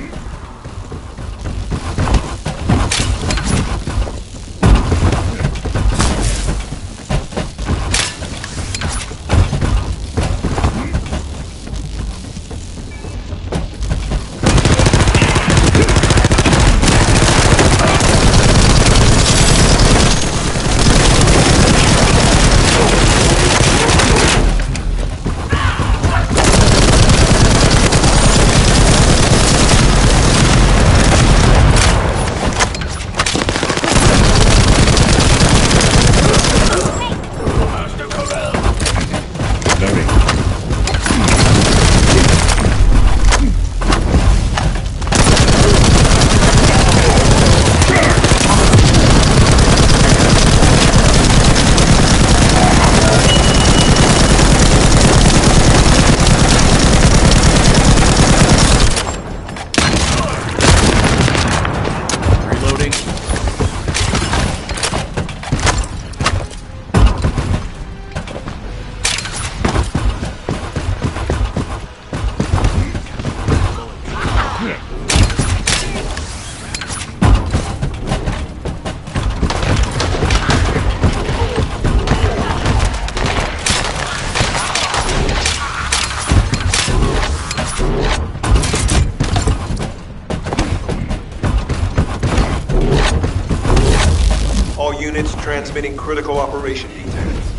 Transmitting critical operation details.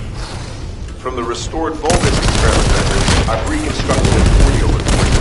From the restored Vulgus experiment records, I've reconstructed an audio recording.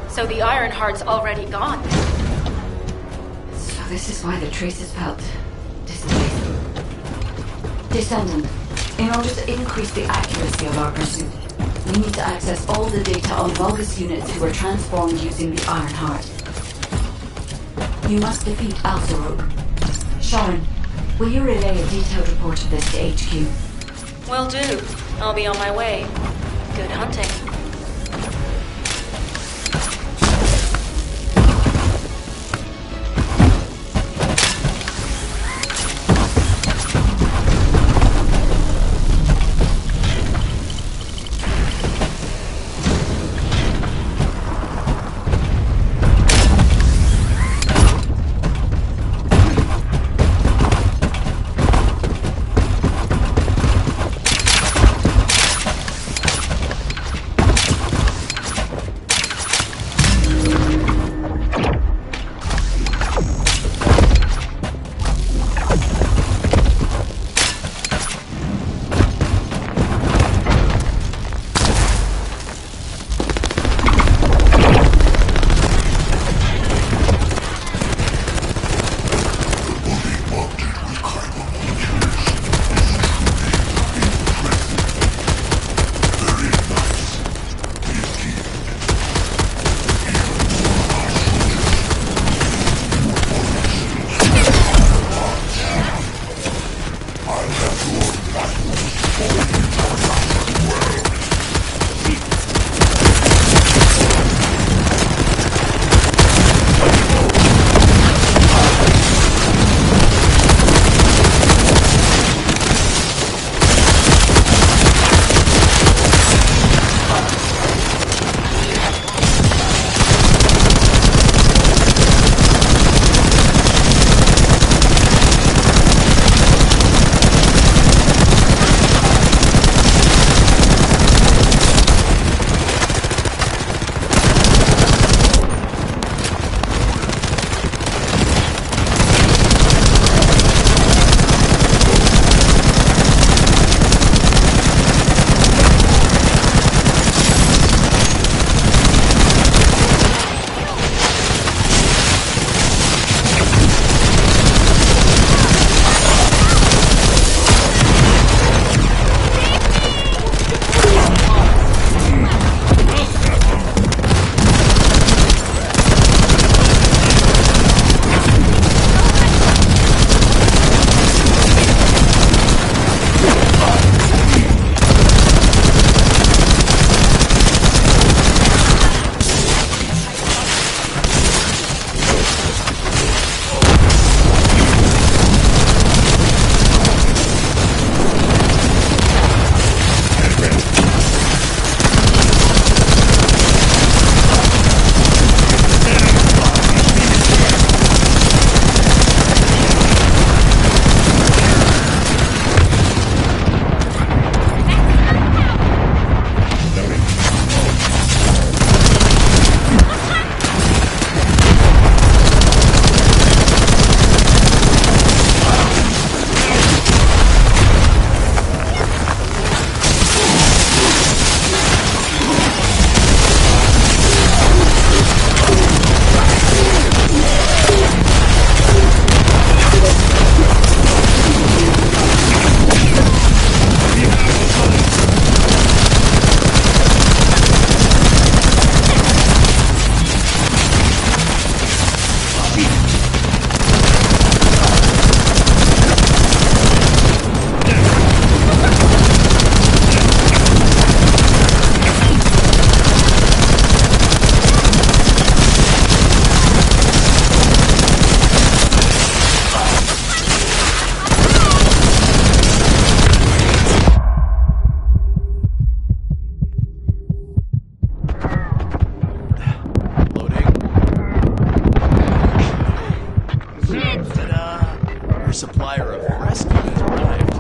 So the Ironheart's already gone. So this is why the traces felt displaced. Descendant, in order to increase the accuracy of our pursuit, we need to access all the data on Vulgus units who were transformed using the Ironheart. You must defeat Alzaruk. Sharon, will you relay a detailed report of this to HQ? Will do. I'll be on my way. Good hunting. Ta-da! Your supplier of rescue has arrived.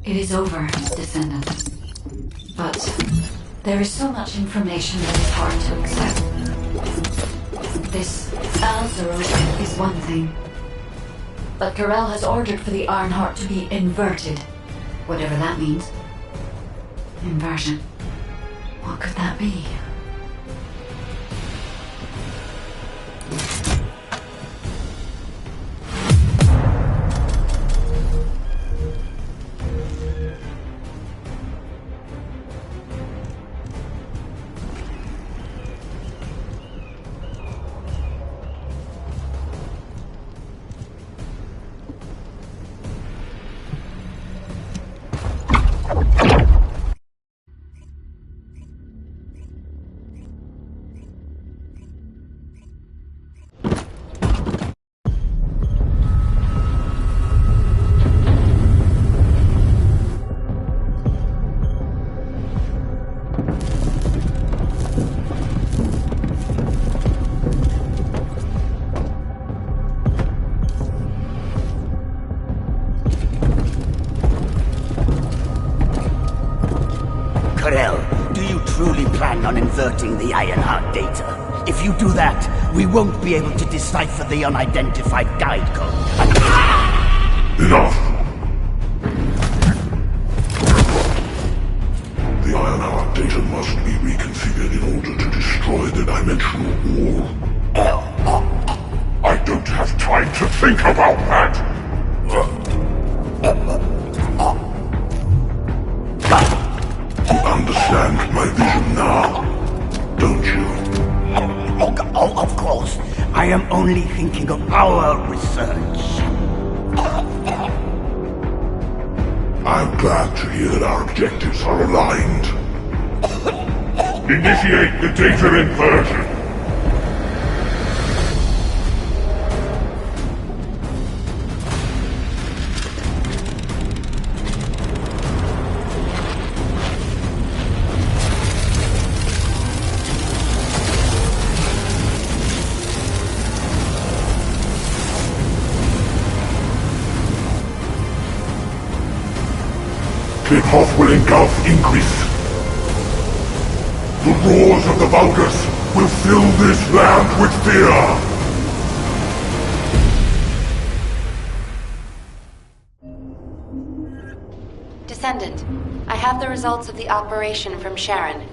It is over, Descendant. But there is so much information that is hard to accept. This Alzaro is one thing. But Karel has ordered for the Ironheart to be inverted. Whatever that means. Inversion. What could that be? On inverting the Ironheart data. If you do that, we won't be able to decipher the unidentified guide code. Enough! The Ironheart data must be reconfigured in order to destroy the dimensional wall. I don't have time to think about that! You understand my vision now, don't you? Oh, of course. I am only thinking of our research. I'm glad to hear that our objectives are aligned. Initiate the data inversion. Cliphoff will engulf Increase. The roars of the Vulgus will fill this land with fear! Descendant, I have the results of the operation from Sharon.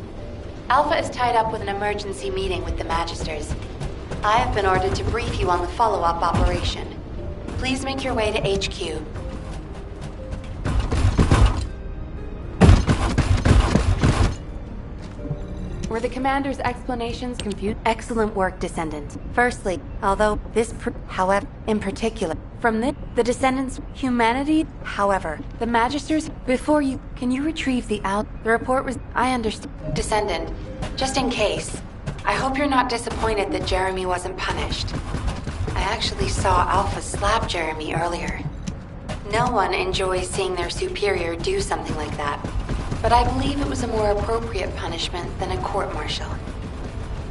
Alpha is tied up with an emergency meeting with the Magisters. I have been ordered to brief you on the follow-up operation. Please make your way to HQ. Were the Commander's explanations confused? Excellent work, Descendant. Firstly, although this however, in particular, from the Descendants' humanity, however, the Magisters, before you, can you retrieve the report was, I understand. Descendant, just in case, I hope you're not disappointed that Jeremy wasn't punished. I actually saw Alpha slap Jeremy earlier. No one enjoys seeing their superior do something like that. But I believe it was a more appropriate punishment than a court-martial.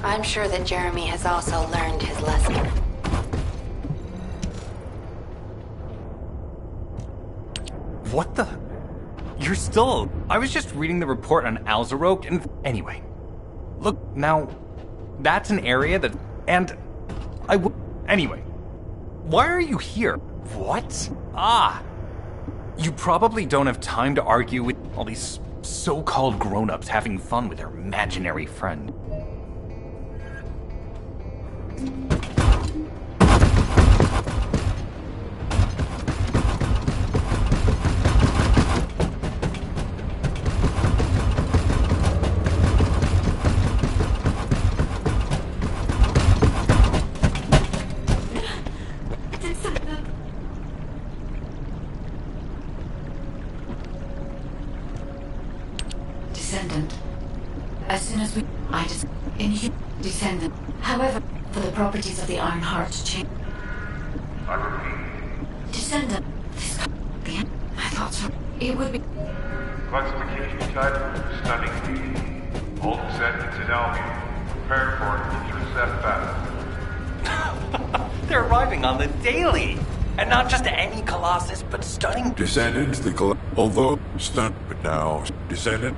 I'm sure that Jeremy has also learned his lesson. What the? You're still... I was just reading the report on Alzaro and... Anyway. Look, now... That's an area that... And... Anyway. Why are you here? What? Ah! You probably don't have time to argue with all these so-called grown-ups having fun with their imaginary friend. Descendant. However, for the properties of the Ironheart change. I repeat. Descendant. I thought so. It would be. Classification type, stunning B. All descendants in Albion. Prepare for an intercept battle. They're arriving on the daily! And not just any Colossus, but stunning... Descendants, although stunned, but now descendant.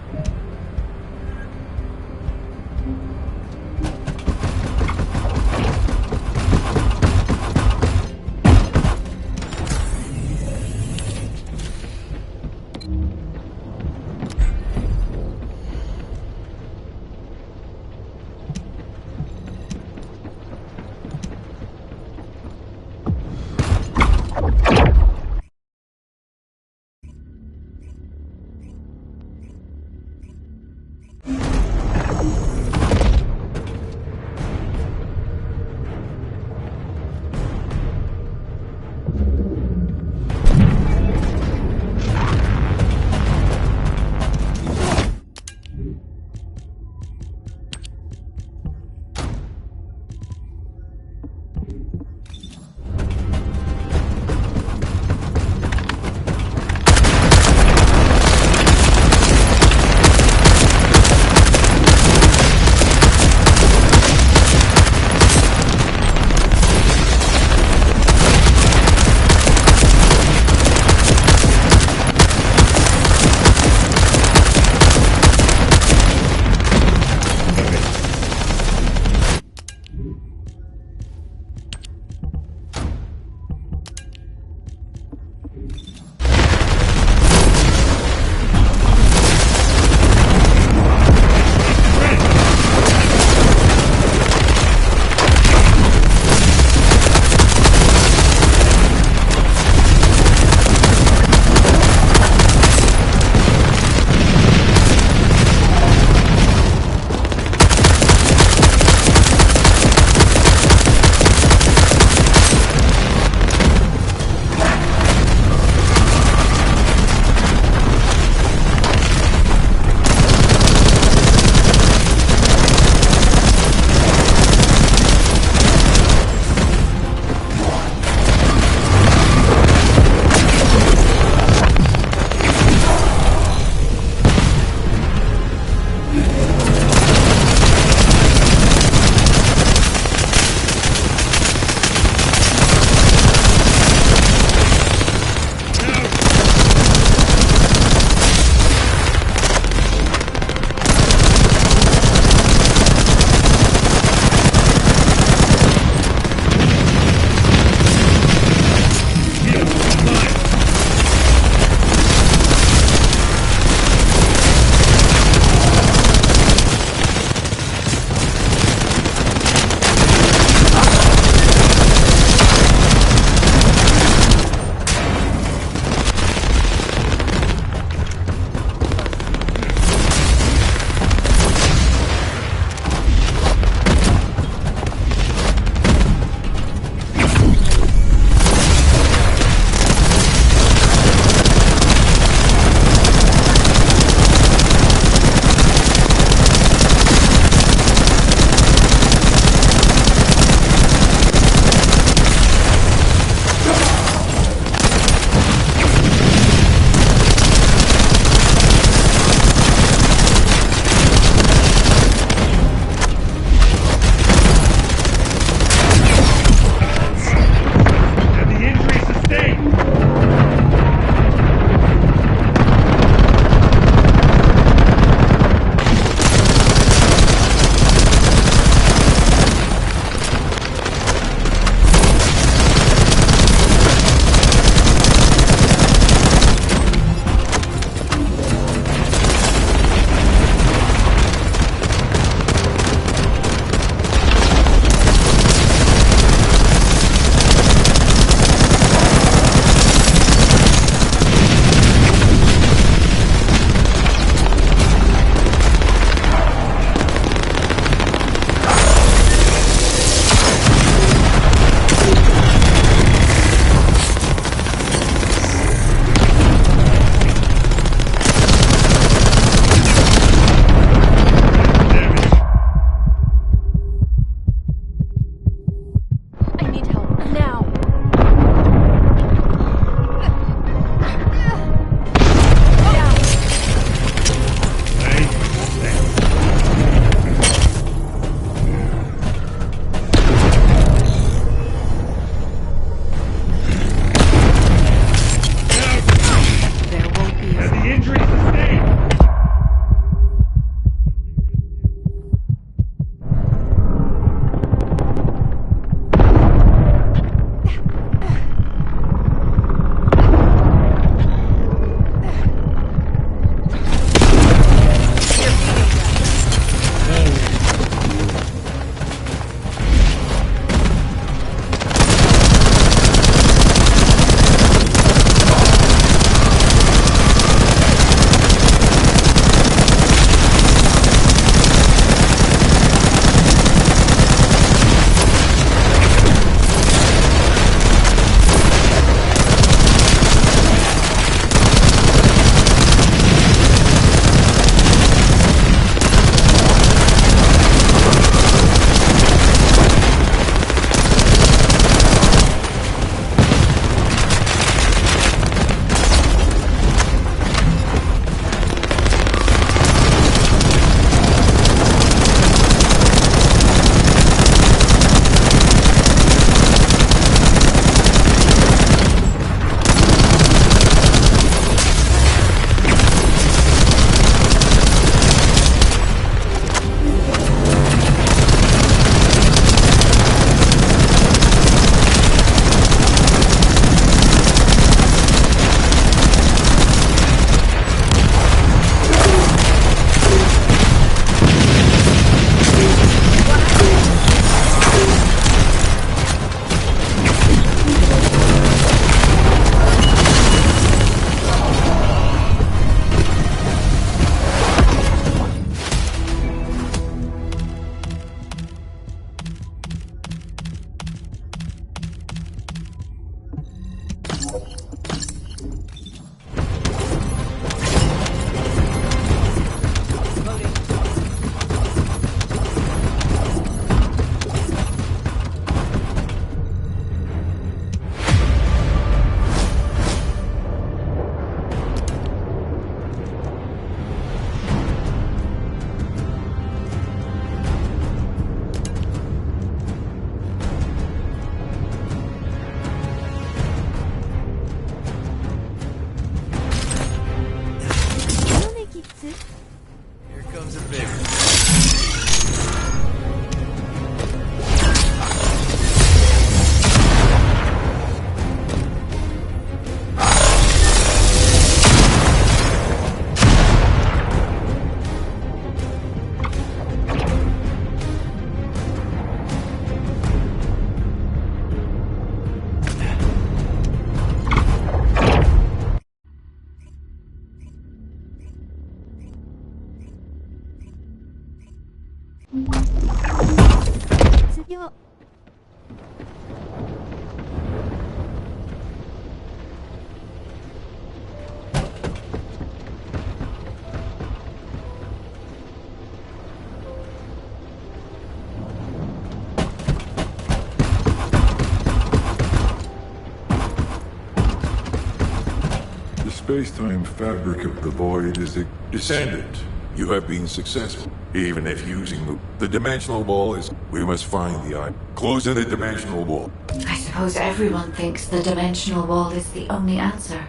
space-time fabric of the void is a descendant. You have been successful. Even if using the dimensional wall is... We must find the eye. Closing the dimensional wall. I suppose everyone thinks the dimensional wall is the only answer.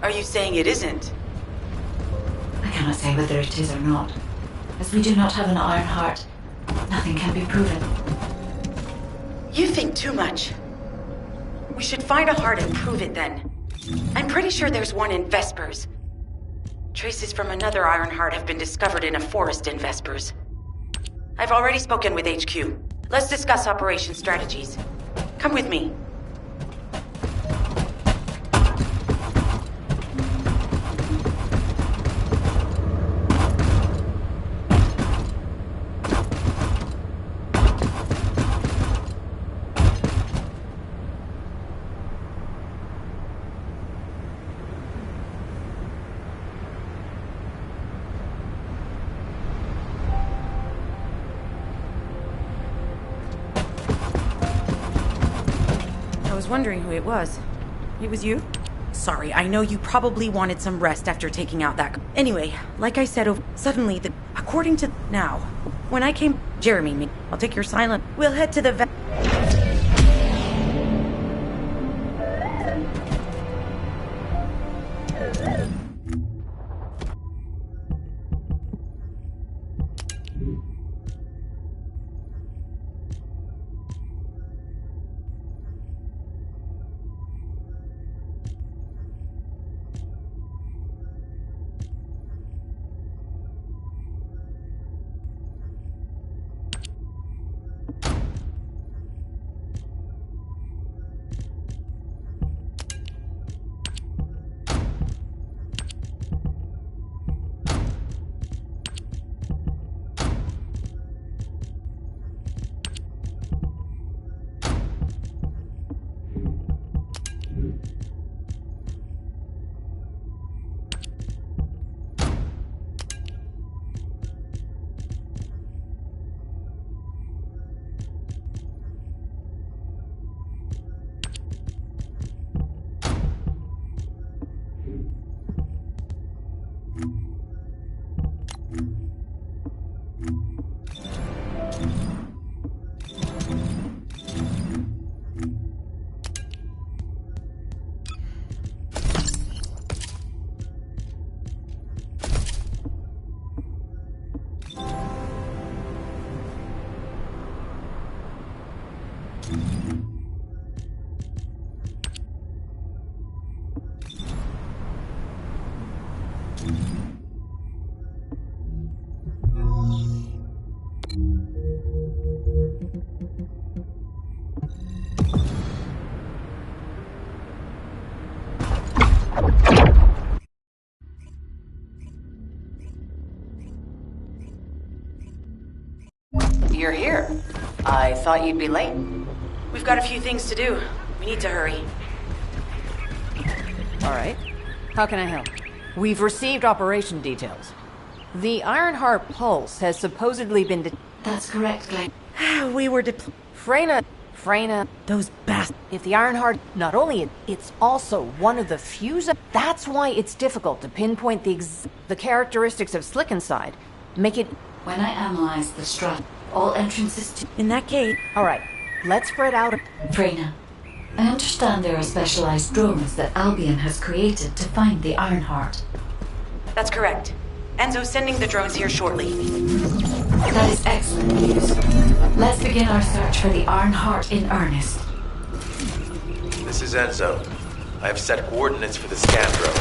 Are you saying it isn't? I cannot say whether it is or not. As we do not have an iron heart, nothing can be proven. You think too much. We should find a heart and prove it then. I'm pretty sure there's one in Vespers. Traces from another iron heart have been discovered in a forest in Vespers. I've already spoken with HQ. Let's discuss operation strategies. Come with me. Wondering who it was. It was you? Sorry, I know you probably wanted some rest after taking out that... Anyway, like I said, suddenly, according to... Now, when I came... Jeremy, I'll take your silent... We'll head to the... You're here. I thought you'd be late. We've got a few things to do. We need to hurry. All right. How can I help? We've received operation details. The Ironheart Pulse has supposedly been That's correct, Glenn. We were Freyna, those bastards. If the Ironheart, not only it's also one of the few... That's why it's difficult to pinpoint the characteristics of Slick inside. Make it... When I analyzed the strut, all entrances to... In that case... All right, let's spread out... Freyna, I understand there are specialized drones that Albion has created to find the Ironheart. That's correct. Enzo's sending the drones here shortly. That is excellent news. Let's begin our search for the Ironheart in earnest. This is Enzo. I have set coordinates for the scan drone.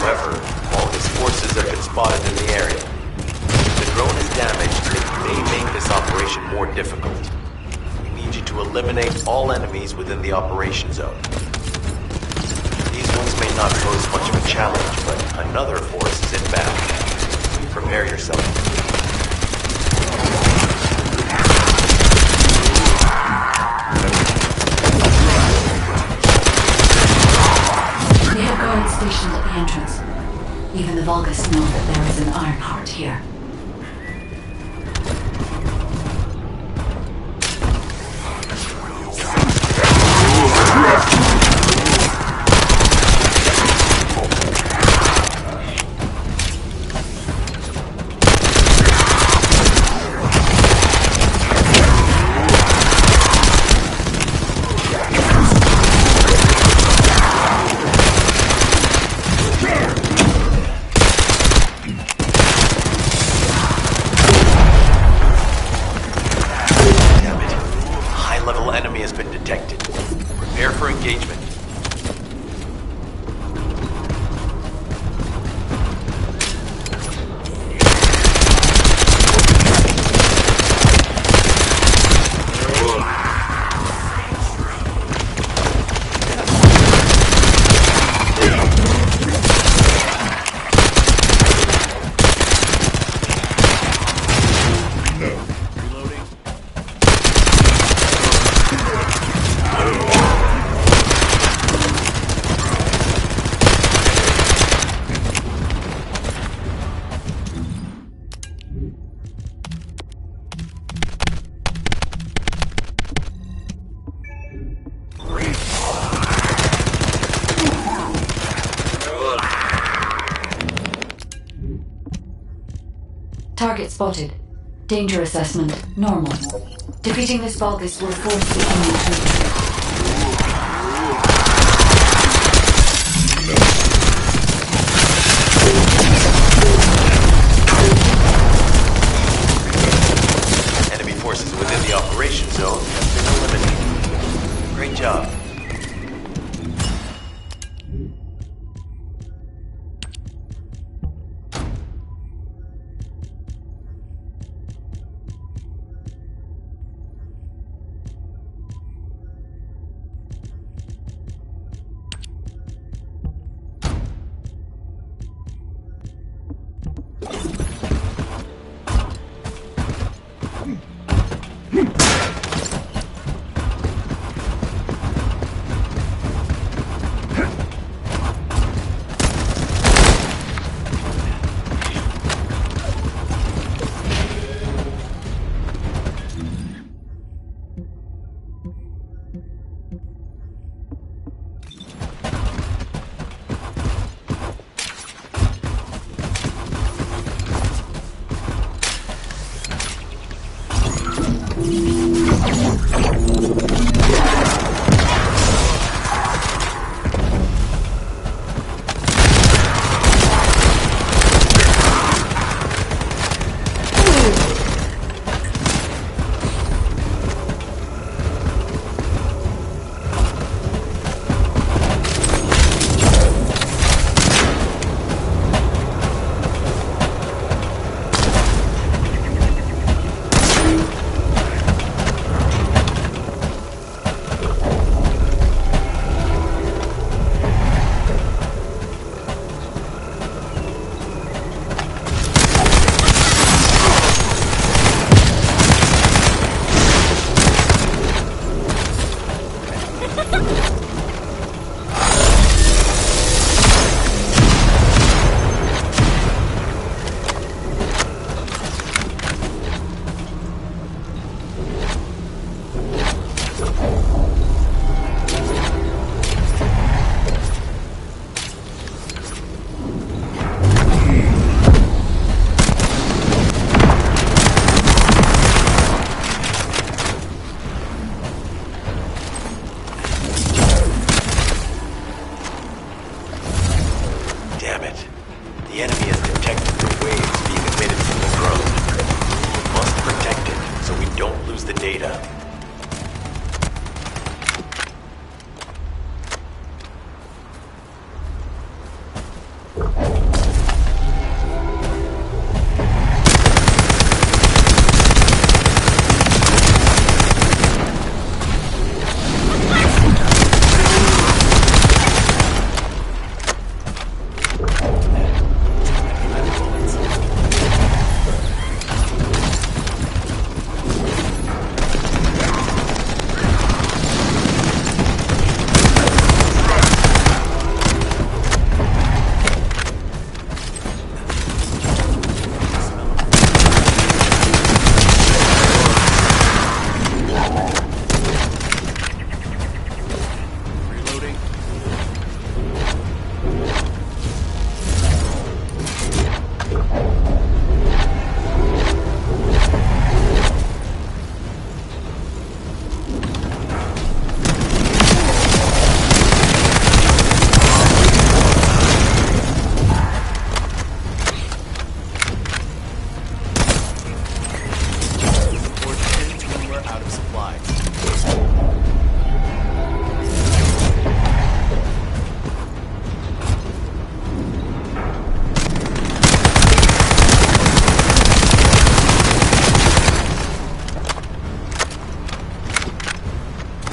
However, all his forces have been spotted in the area. If the drone is damaged, it may make this operation more difficult. We need you to eliminate all enemies within the operation zone. These ones may not pose much of a challenge, but another force is inbound. Prepare yourself. We have guards stationed at the entrance. Even the Vulgus know that there is an Ironheart here. enemy has been detected. Prepare for engagement. Target spotted. Danger assessment, normal. Defeating this Vulgus will force the enemy to retreat. Enemy forces within the operation zone have been eliminated. Great job.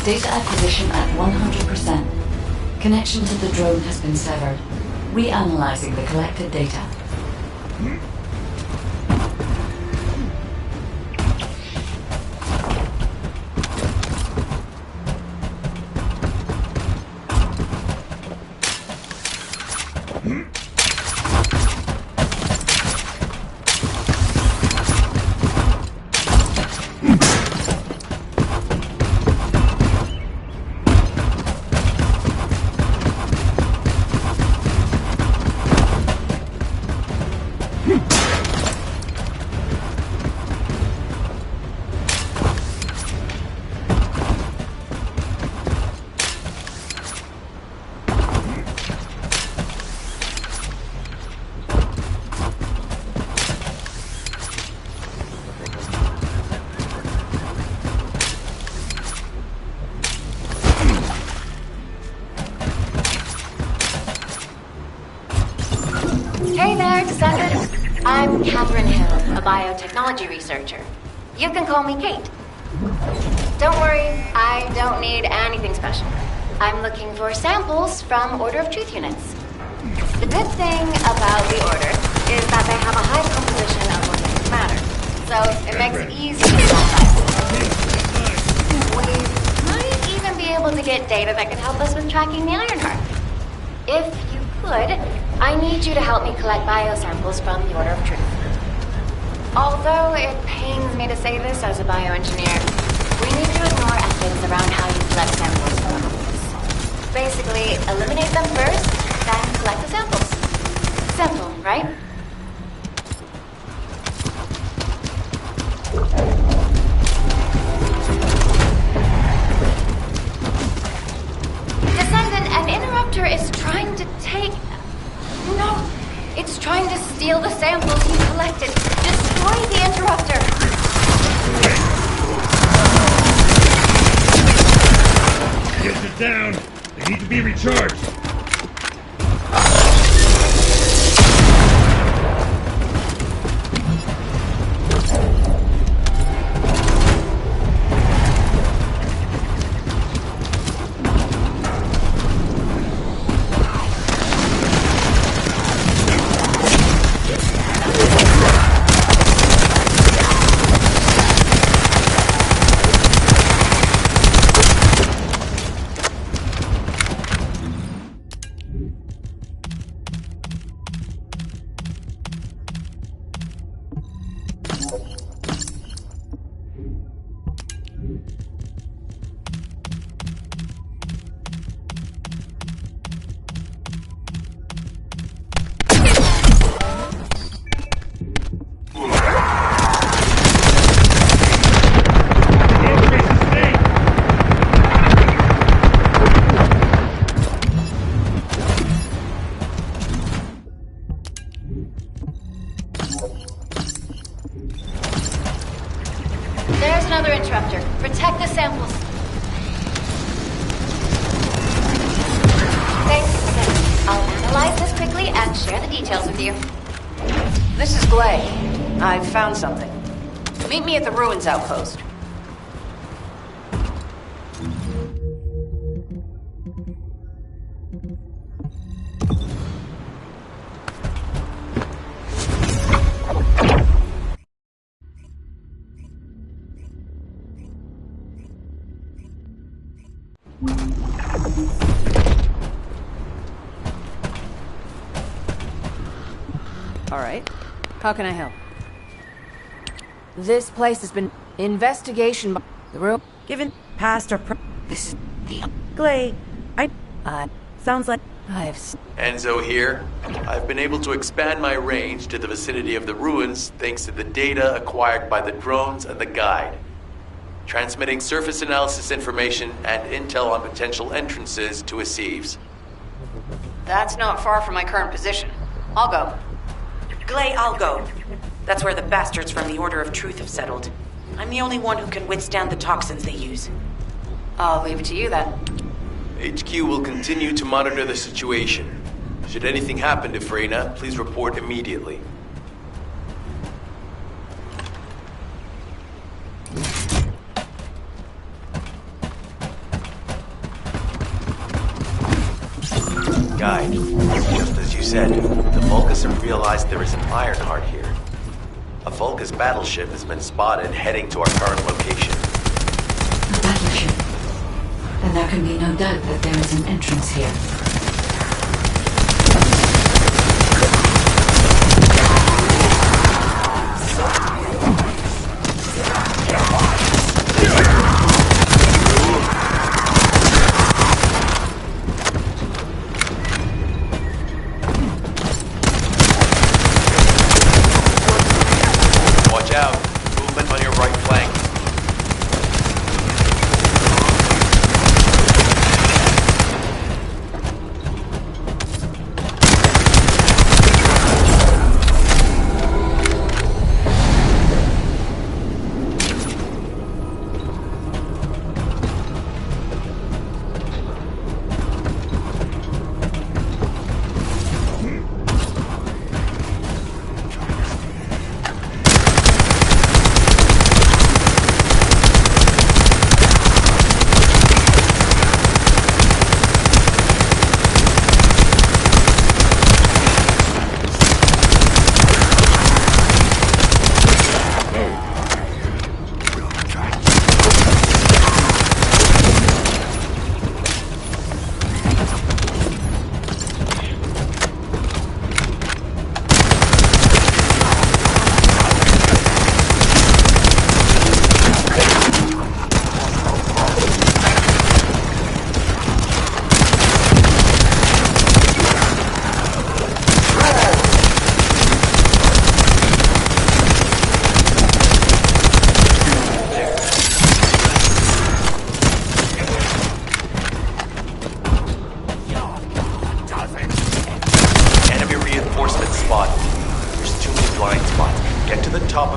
Data acquisition at 100%. Connection to the drone has been severed. Reanalyzing the collected data. Hey there, Descendant. I'm Catherine Hill, a biotechnology researcher. You can call me Kate. Don't worry, I don't need anything special. I'm looking for samples from Order of Truth units. The good thing about the Order is that they have a high composition of organic matter, so it makes it easy to qualify. We might even be able to get data that could help us with tracking the Ironheart. If you could, I need you to help me collect biosamples from the Order of Truth. Although it pains me to say this as a bioengineer, we need to ignore ethics around how you collect samples from animals. Basically, eliminate them first, then collect the samples. Simple, right? Descendant, an interrupter is trying to take... No! It's trying to steal the samples you collected. Destroy the interrupter! Get it down! They need to be recharged! There's another interrupter. Protect the samples. Thanks, Descendant. I'll analyze this quickly and share the details with you. This is Glay. I've found something. Meet me at the Ruins Outpost. All right. How can I help? This place has been investigation by the room. Given past or This is the Glay, sounds like Enzo here. I've been able to expand my range to the vicinity of the ruins thanks to the data acquired by the drones and the guide. Transmitting surface analysis information and intel on potential entrances to Aceves. That's not far from my current position. I'll go. Glay, I'll go. That's where the bastards from the Order of Truth have settled. I'm the only one who can withstand the toxins they use. I'll leave it to you then. HQ will continue to monitor the situation. Should anything happen to Freyna, please report immediately. right. Just as you said, the Vulgus have realized there is an Ironheart here. A Vulgus battleship has been spotted heading to our current location. A battleship? Then there can be no doubt that there is an entrance here.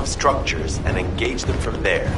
Structures and engage them from there.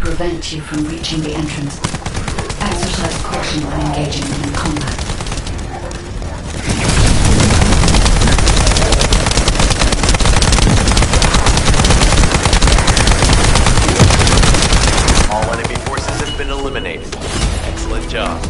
Prevent you from reaching the entrance. Exercise caution when engaging in combat. All enemy forces have been eliminated. Excellent job.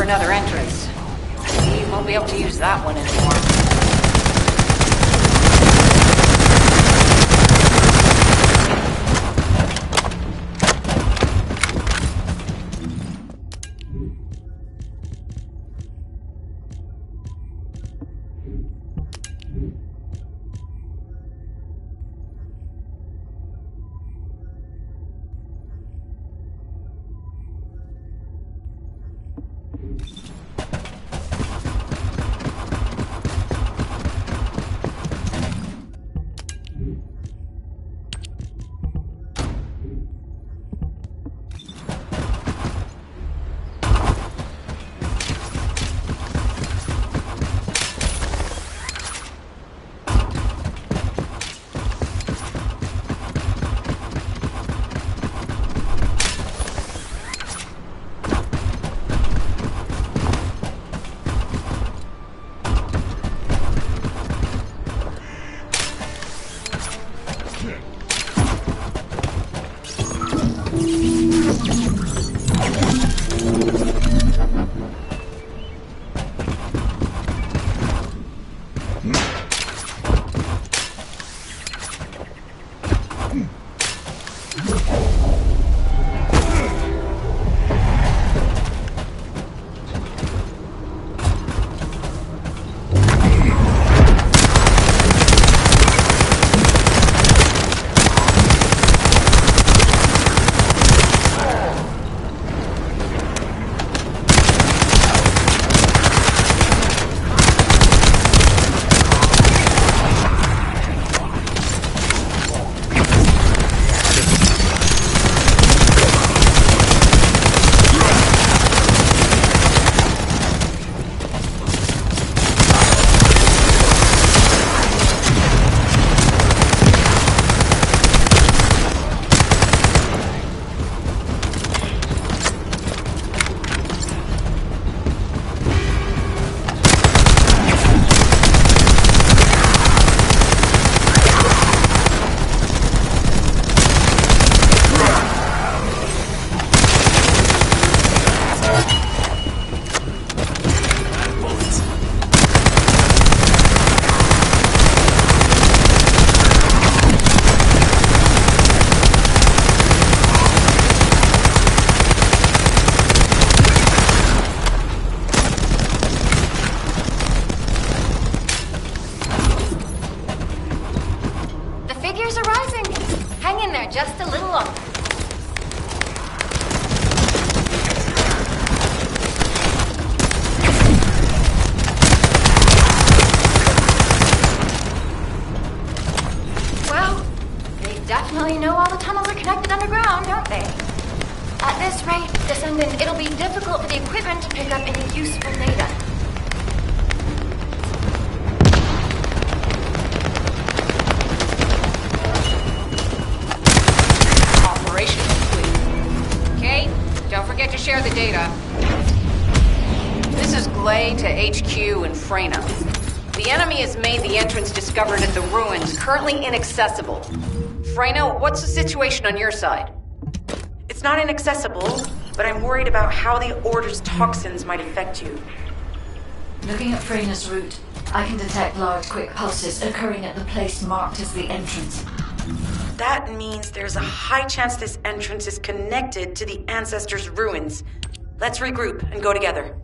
Another entrance. We won't be able to use that one anymore. Just a little longer. Well, they definitely know all the tunnels are connected underground, don't they? At this rate, Descendant, it'll be difficult for the equipment to pick up any useful data. Don't forget to share the data. This is Glay to HQ in Freyna. The enemy has made the entrance discovered at the ruins currently inaccessible. Freyna, what's the situation on your side? It's not inaccessible, but I'm worried about how the Order's toxins might affect you. Looking at Freyna's route, I can detect large quick pulses occurring at the place marked as the entrance. That means there's a high chance this entrance is connected to the Ancestors' ruins. Let's regroup and go together.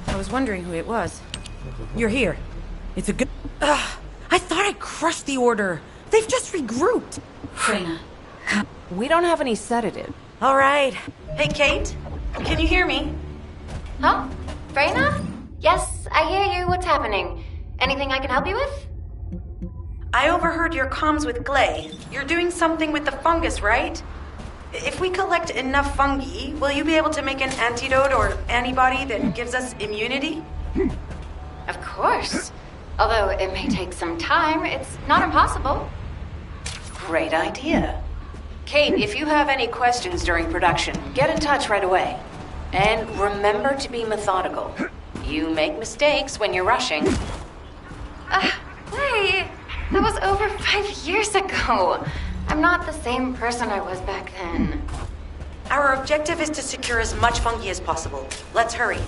I was wondering who it was. You're here. It's a good... I thought I crush the Order. They've just regrouped. Freyna, we don't have any sedative. All right. Hey, Kate. Can you hear me? Huh? Freyna? Yes, I hear you. What's happening? Anything I can help you with? I overheard your comms with Glay. You're doing something with the fungus, right? If we collect enough fungi, will you be able to make an antidote or antibody that gives us immunity? Of course. Although it may take some time, it's not impossible. Great idea. Kate, if you have any questions during production, get in touch right away. And remember to be methodical. You make mistakes when you're rushing. Wait, that was over 5 years ago. I'm not the same person I was back then. Our objective is to secure as much fungi as possible. Let's hurry.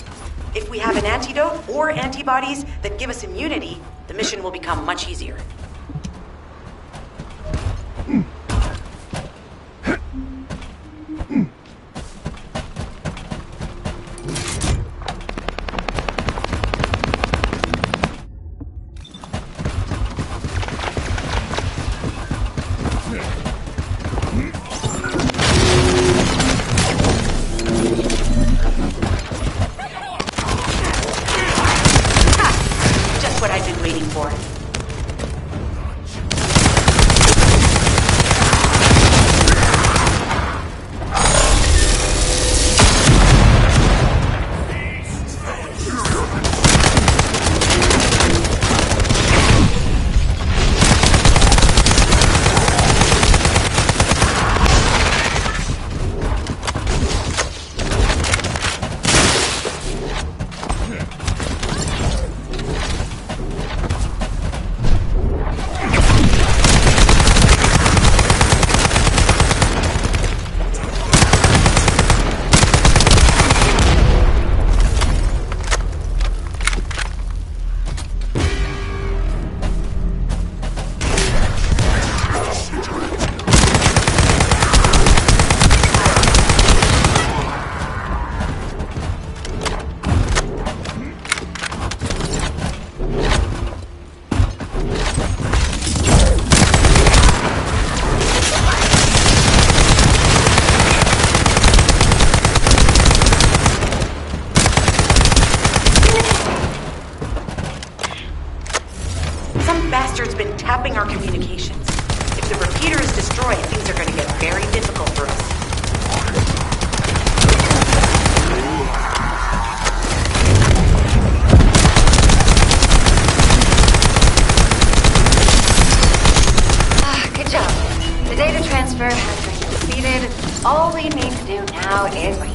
If we have an antidote or antibodies that give us immunity, the mission will become much easier. What I've been waiting for. Bastard's been tapping our communications. If the repeater is destroyed, things are going to get very difficult for us. Good job. The data transfer has been completed. All we need to do now is wait.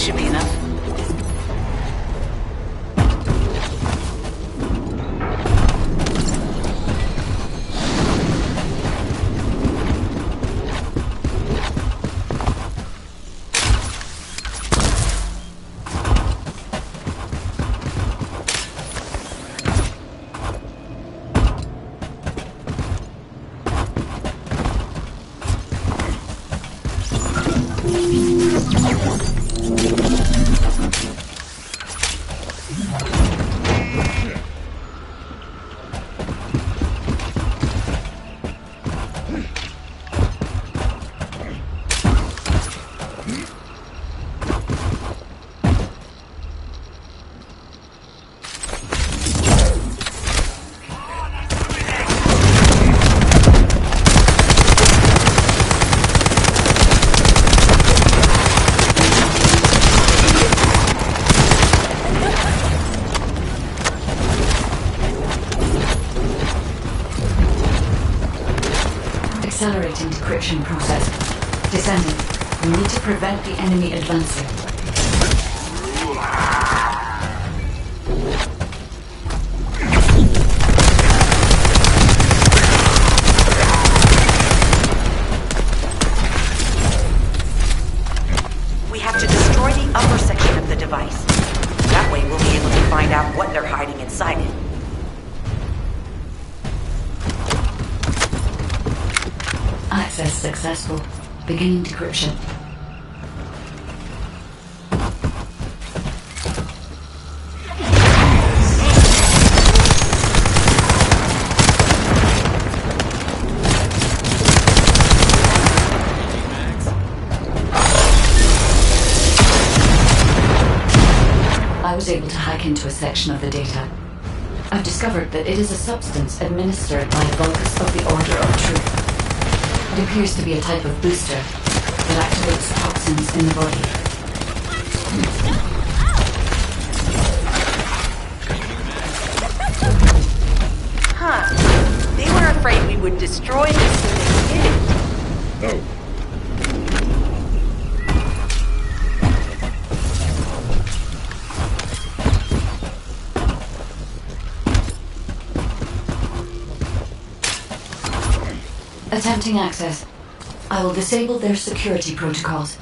should be enough. Accelerating decryption process. Descending. We need to prevent the enemy advancing. We have to destroy the upper section of the device. That way we'll be able to find out what they're hiding inside it. Access successful. Beginning decryption. I was able to hack into a section of the data. I've discovered that it is a substance administered by Vulgus of the Order of Truth. It appears to be a type of booster that activates toxins in the body. Huh. They were afraid we would destroy this, so they did it. Oh. Attempting access. I will disable their security protocols.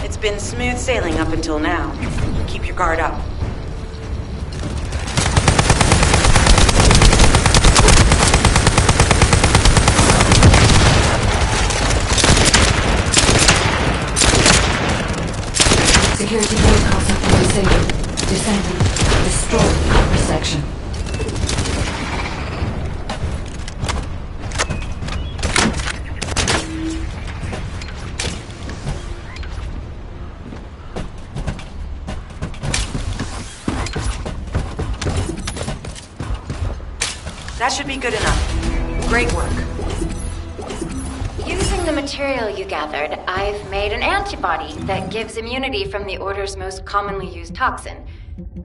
It's been smooth sailing up until now. Keep your guard up. Security protocols have been disabled. Descending. Destroy the upper section. That should be good enough. Great work. Using the material you gathered, I've made an antibody that gives immunity from the Order's most commonly used toxin.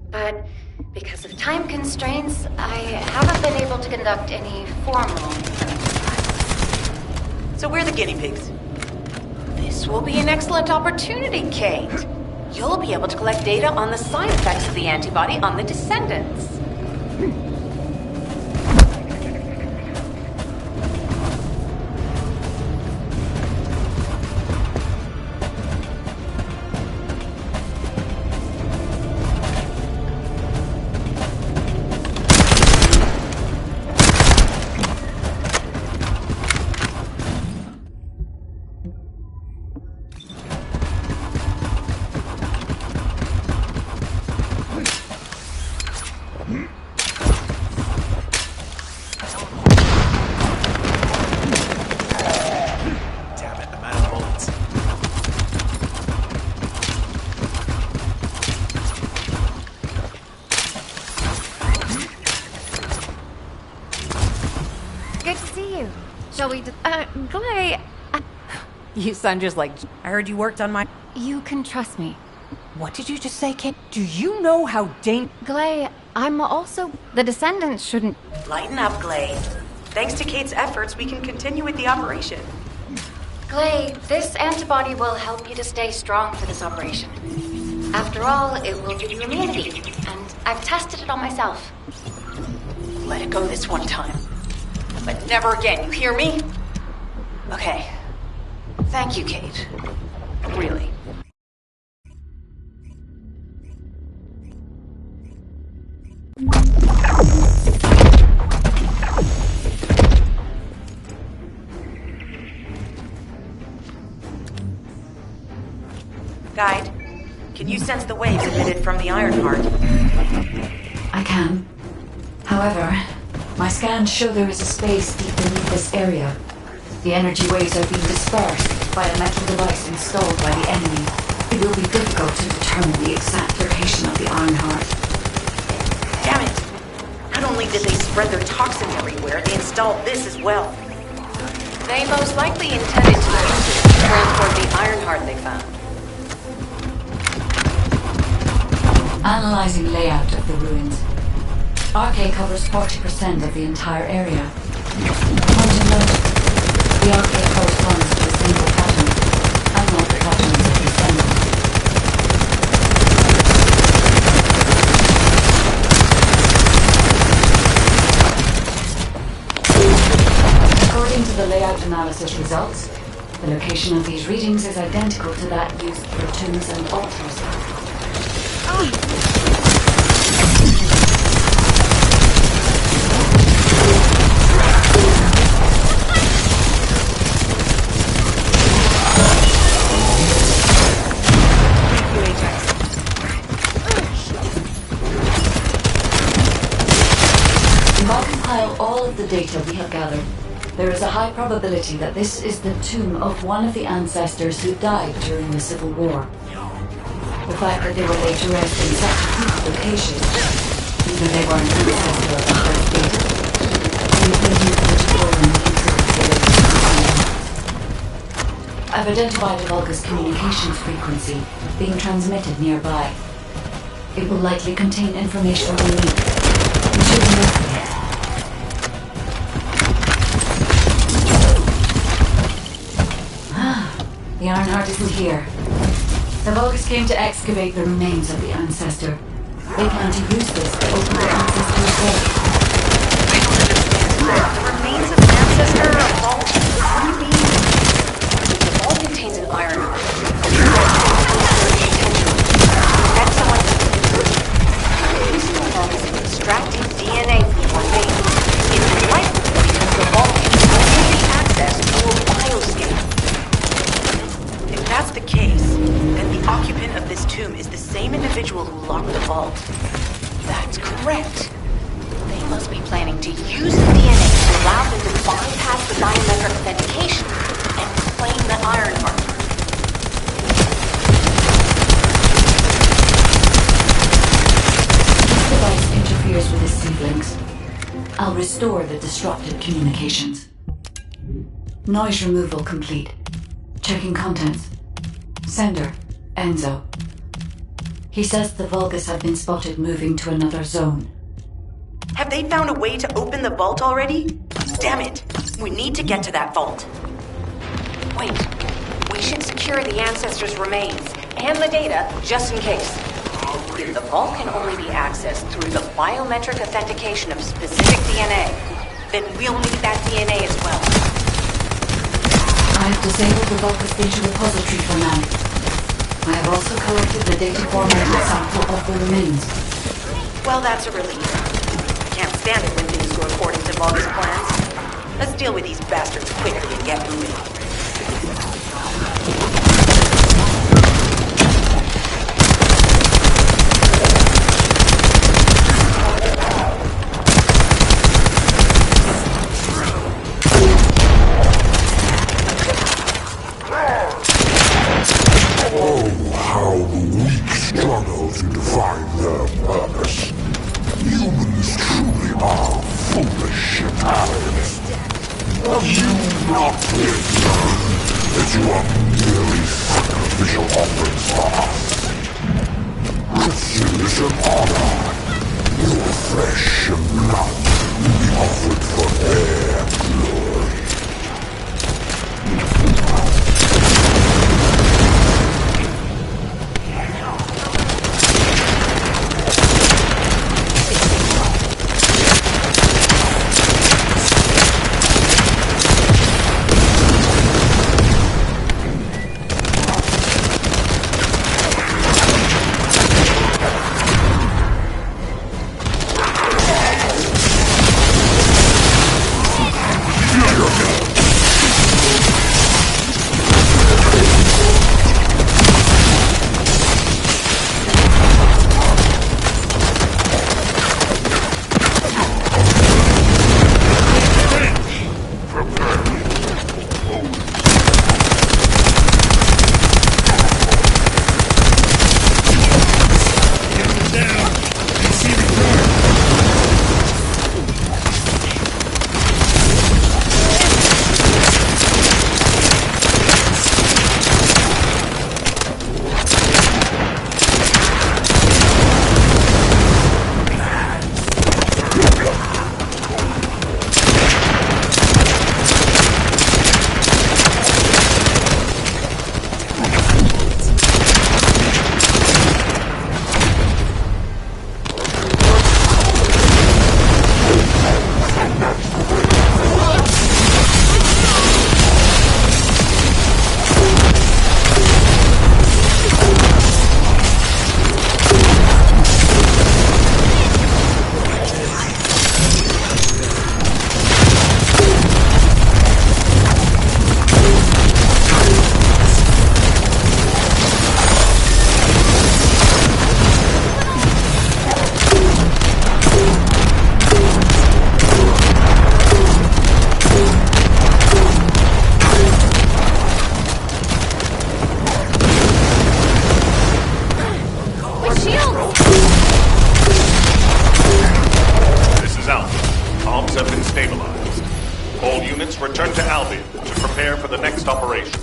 But because of time constraints, I haven't been able to conduct any formal clinical trials. So we're the guinea pigs. This will be an excellent opportunity, Kate. You'll be able to collect data on the side effects of the antibody on the descendants. Shall we Glay... You sound just like... I heard you worked on my... You can trust me. What did you just say, Kate? Do you know how Glay, I'm also... The Descendants shouldn't... Lighten up, Glay. Thanks to Kate's efforts, we can continue with the operation. Glay, this antibody will help you to stay strong for this operation. After all, it will give you immunity, and I've tested it on myself. Let it go this one time. But never again, you hear me? Okay. Thank you, Kate. Really. Guide, can you sense the waves emitted from the Ironheart? I can. However, my scans show there is a space deep beneath this area. The energy waves are being dispersed by a metal device installed by the enemy. It will be difficult to determine the exact location of the Ironheart. Damn it! Not only did they spread their toxins everywhere, they installed this as well. They most likely intended to use it to transport the Ironheart they found. Analyzing layout of the ruins. RK covers 40% of the entire area. Point to note, the RK corresponds to a single pattern, unlike the patterns of the Descendant. According to the layout analysis results, the location of these readings is identical to that used for tombs and altars. Compile all of the data we have gathered. There is a high probability that this is the tomb of one of the ancestors who died during the Civil War. The fact that they were laid to rest in such a deep location, either they were an ancestor of the Heart Data, or they used digital and information. I've identified a Vulgus communications frequency being transmitted nearby. It will likely contain information we need. We should investigate. The Ironheart isn't here. The Vulgus came to excavate the remains of the ancestor. They plan to use this to open the ancestor's grave. I don't understand. The remains of an ancestor are vault? What do you mean? The vault contains an Ironheart. That's someone using the Vulgus and extracting DNA from the remains. It's likely because the vault can only access through a bioscan. If that's the case, then the occupant of this tomb is the same individual who locked the vault. That's correct. They must be planning to use the DNA to allow them to bypass the biometric authentication and claim the Ironheart. This device interferes with his siblings. I'll restore the disrupted communications. Noise removal complete. Checking contents. Sender, Enzo. He says the Vulgus have been spotted moving to another zone. Have they found a way to open the vault already? Damn it! We need to get to that vault. Wait. We should secure the ancestors' remains and the data just in case. If the vault can only be accessed through the biometric authentication of specific DNA, then we'll need that DNA as well. I have disabled the Vulgus data repository for now. I have also collected the data formatted sample of the remains. Well, that's a relief. Can't stand it when things go according to Vulgus plans. Let's deal with these bastards quickly and get moving. How the weak struggle to define their purpose. Humans truly are foolish and arrogant. Have you not lived very sacrificial offerings last. This is an honor. Your flesh and blood will be offered for their glory. Return to Albion to prepare for the next operation.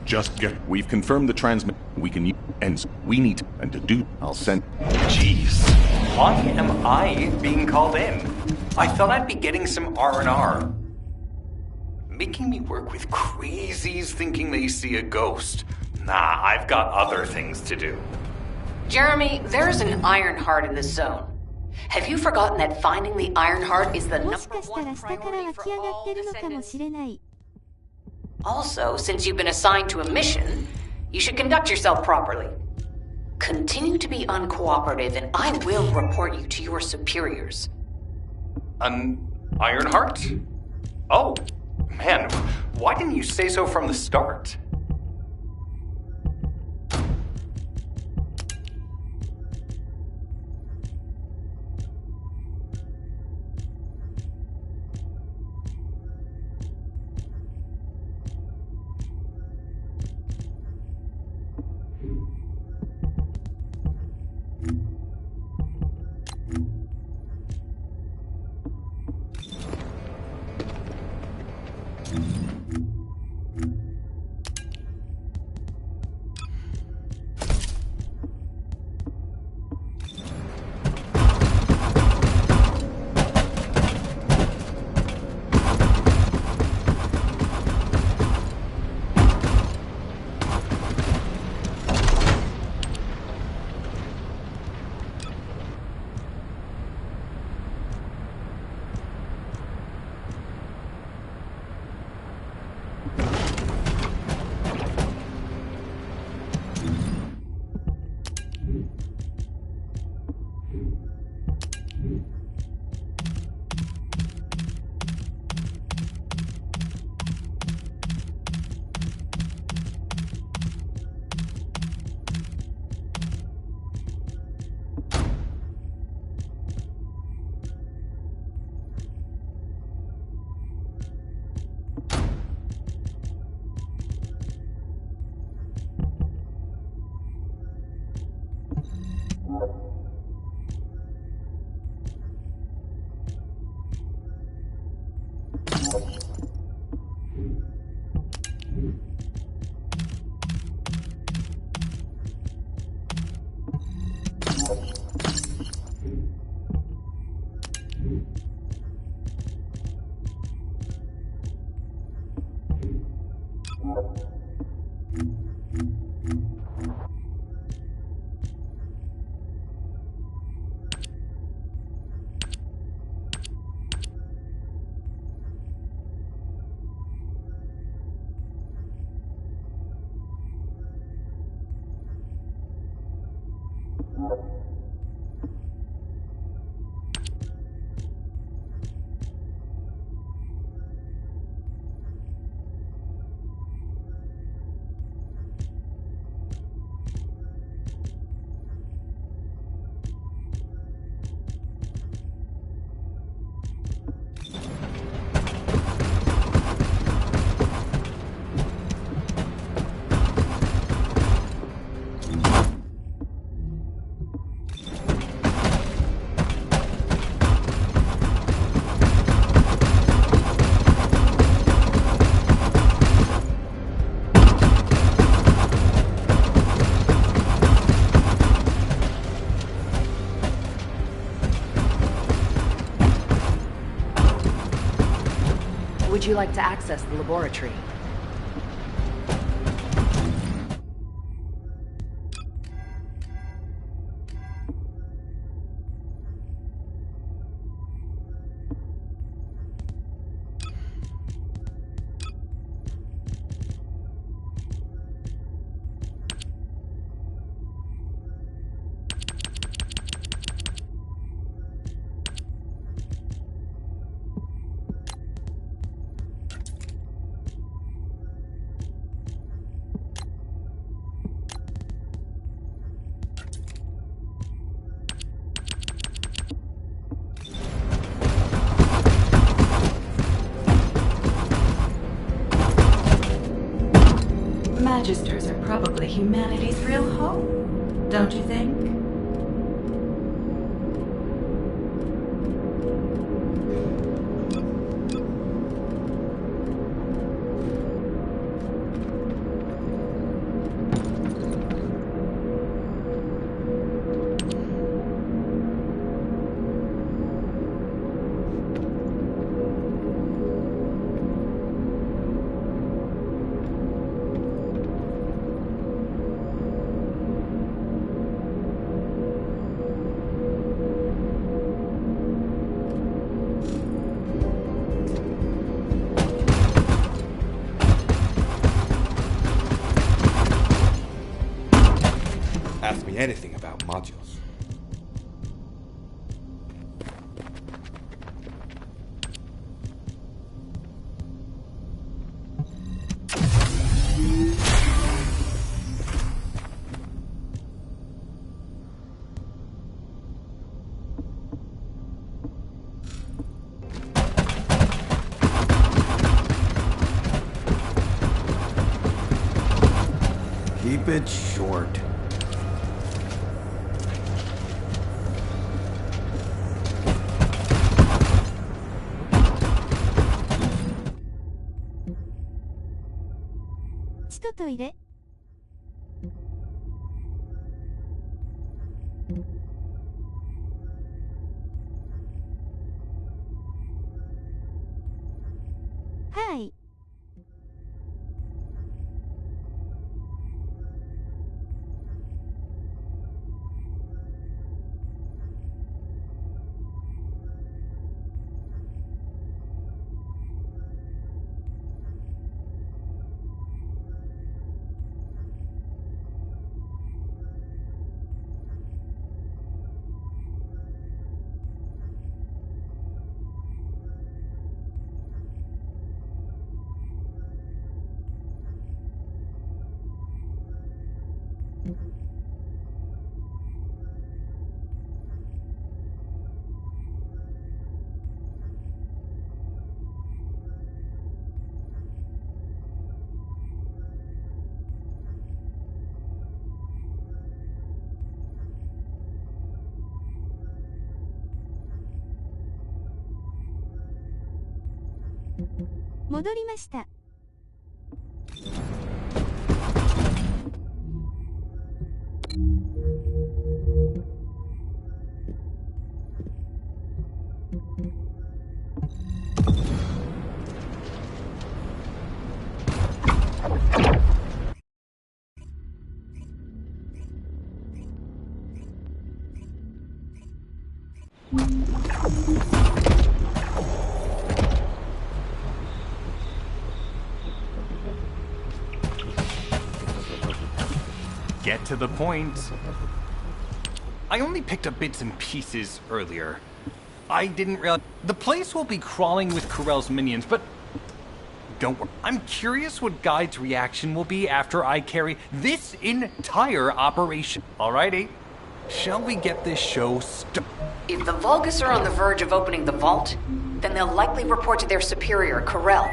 Just get. We've confirmed the transmit. We can use. And we need. And to do. I'll send. Jeez. Why am I being called in? I thought I'd be getting some R&R. Making me work with crazies thinking they see a ghost. Nah, I've got other things to do. Jeremy, there's an Ironheart in this zone. Have you forgotten that finding the Ironheart is the number one priority for all descendants? Also, since you've been assigned to a mission, you should conduct yourself properly. Continue to be uncooperative and I will report you to your superiors. An Ironheart? Oh, man, why didn't you say so from the start? Would you like to access the laboratory? Magisters are probably humanity's real hope, don't you think? Ask me anything about modules. Keep it short. Hi. Modori mashita. Get to the point. I only picked up bits and pieces earlier. I didn't realize... The place will be crawling with Corell's minions, but... Don't worry. I'm curious what Guide's reaction will be after I carry this entire operation. Alrighty. Shall we get this show started? If the Vulgus are on the verge of opening the vault, then they'll likely report to their superior, Corell.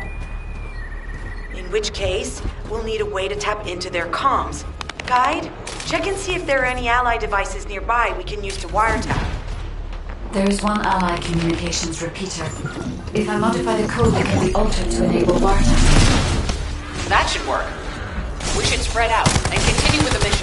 In which case, we'll need a way to tap into their comms. Guide, check and see if there are any ally devices nearby we can use to wiretap. There is one ally communications repeater. If I modify the code, it can be altered to enable wiretapping. That should work. We should spread out and continue with the mission.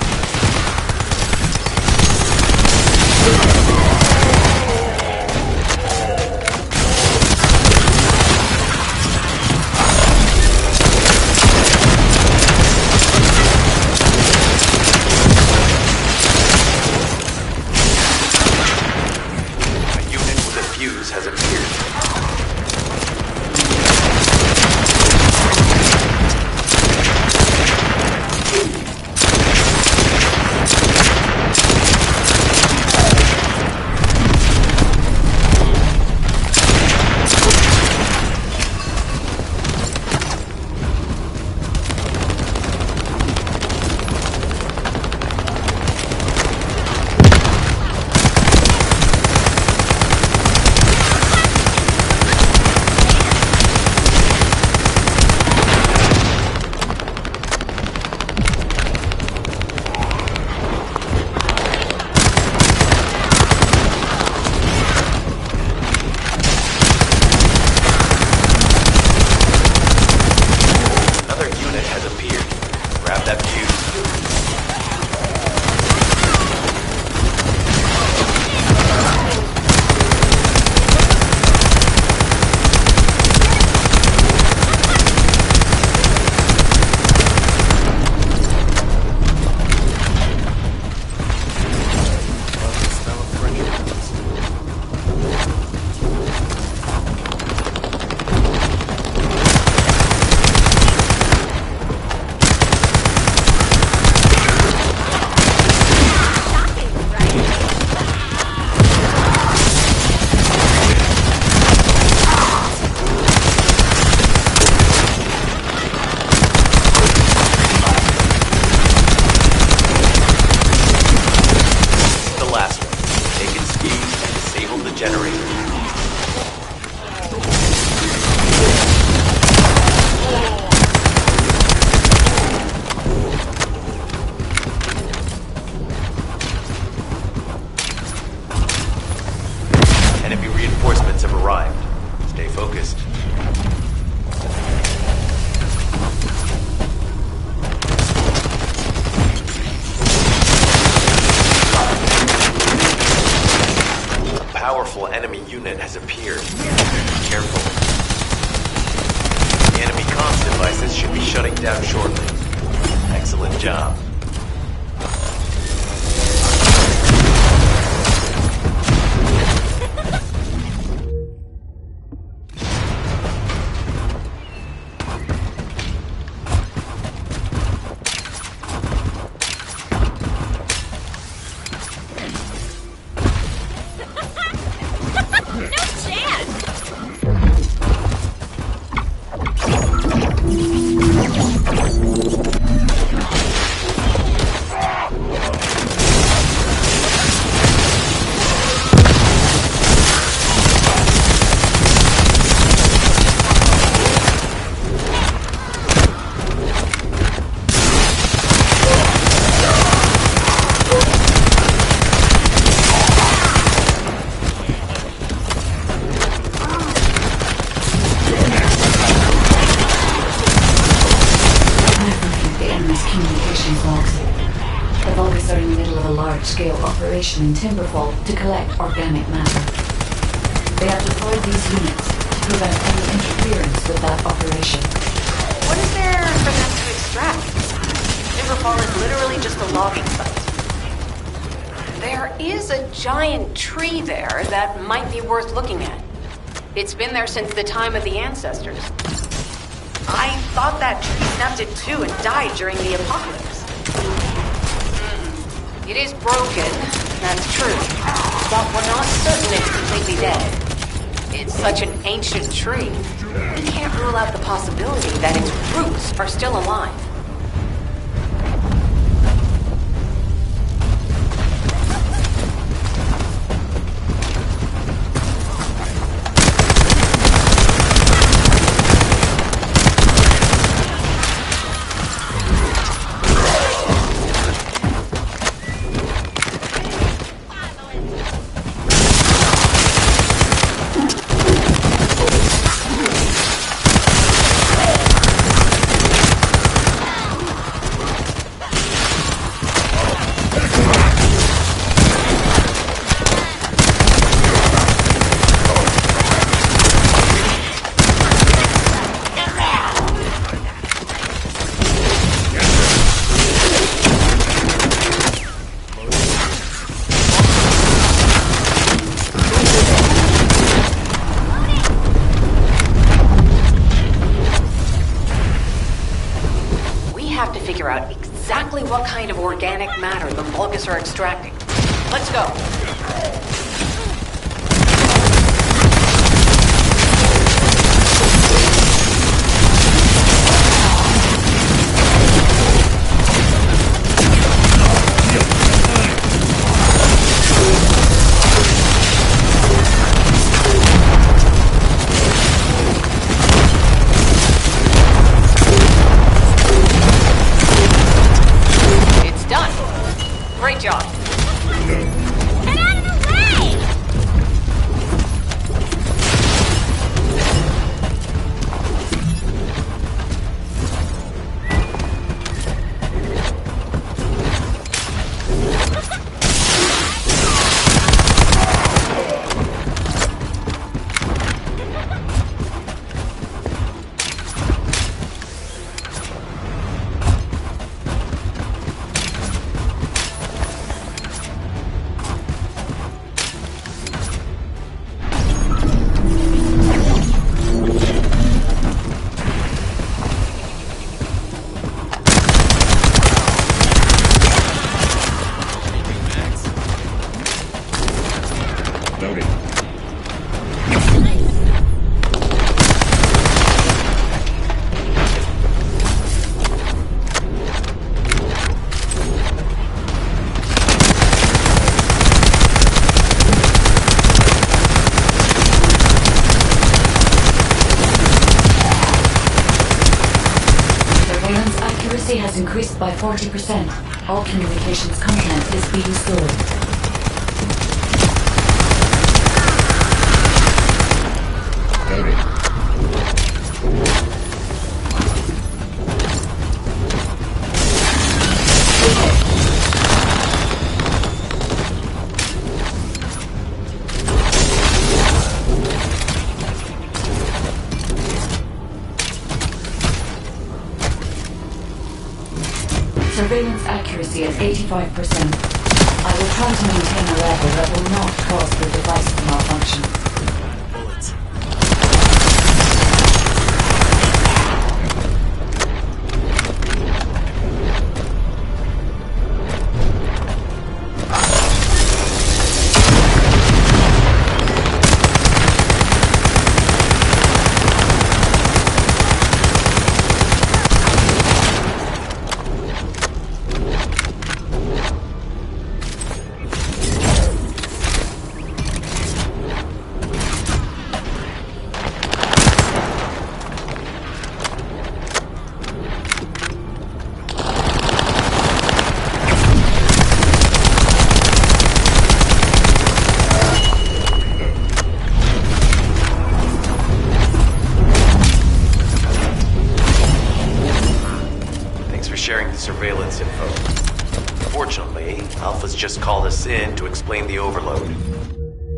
Has appeared. In Timberfall to collect organic matter. They have deployed these units to prevent any interference with that operation. What is there for them to extract? Timberfall is literally just a logging site. There is a giant tree there that might be worth looking at. It's been there since the time of the ancestors. I thought that tree snapped in two and died during the apocalypse. It is broken, That's true. But we're not certain it's completely dead. It's such an ancient tree. We can't rule out the possibility that its roots are still alive. What kind of organic matter the Vulgus are extracting. Let's go. Great job. Get out of the way! Has increased by 40%. All communications content is being stored. Surveillance accuracy at 85%. I will try to maintain a level that will not cause the device to malfunction. Bullets. Surveillance info. Fortunately, Alpha's just called us in to explain the overload.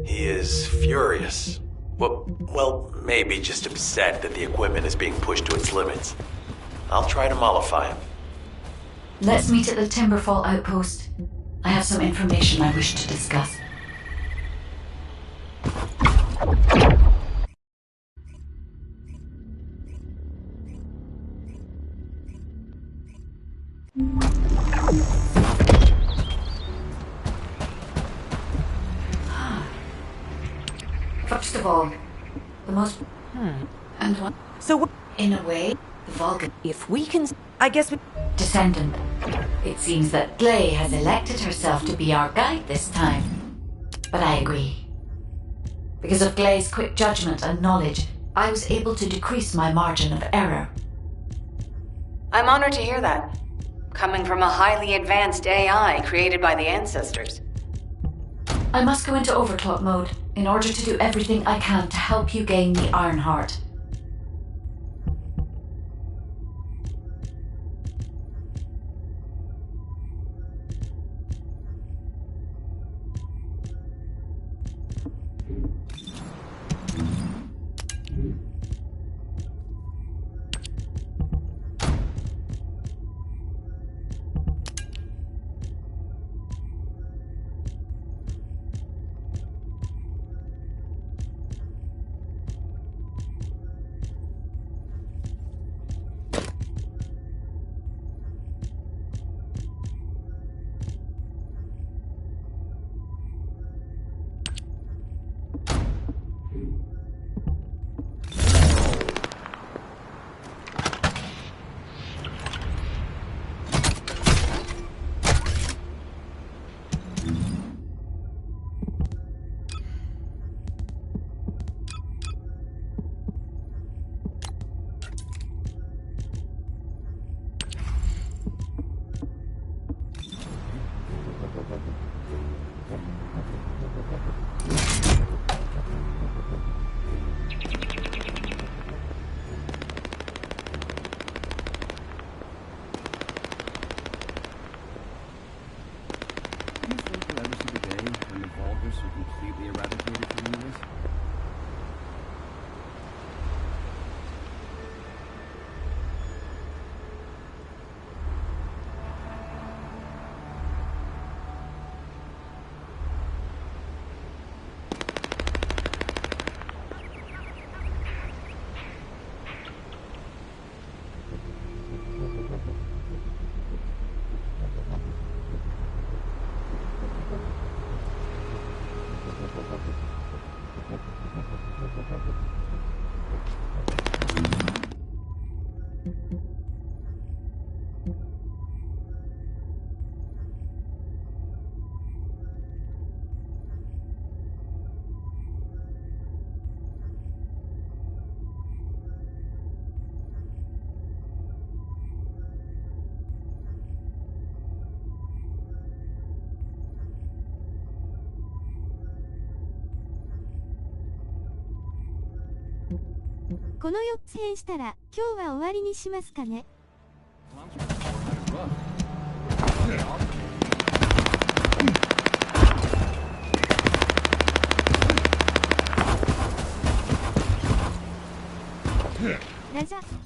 He is furious. Well, maybe just upset that the equipment is being pushed to its limits. I'll try to mollify him. Let's meet at the Timberfall outpost. I have some information I wish to discuss. First of all, the most... And what? So, in a way, the Vulcan... if we can... I guess we... Descendant. It seems that Gley has elected herself to be our guide this time. But I agree. Because of Gley's quick judgment and knowledge, I was able to decrease my margin of error. I'm honored to hear that. Coming from a highly advanced AI created by the ancestors. I must go into overclock mode in order to do everything I can to help you gain the Iron Heart. Completely eradicated from the universe?この4つ変したら今日は終わりにしますかね。ラジャ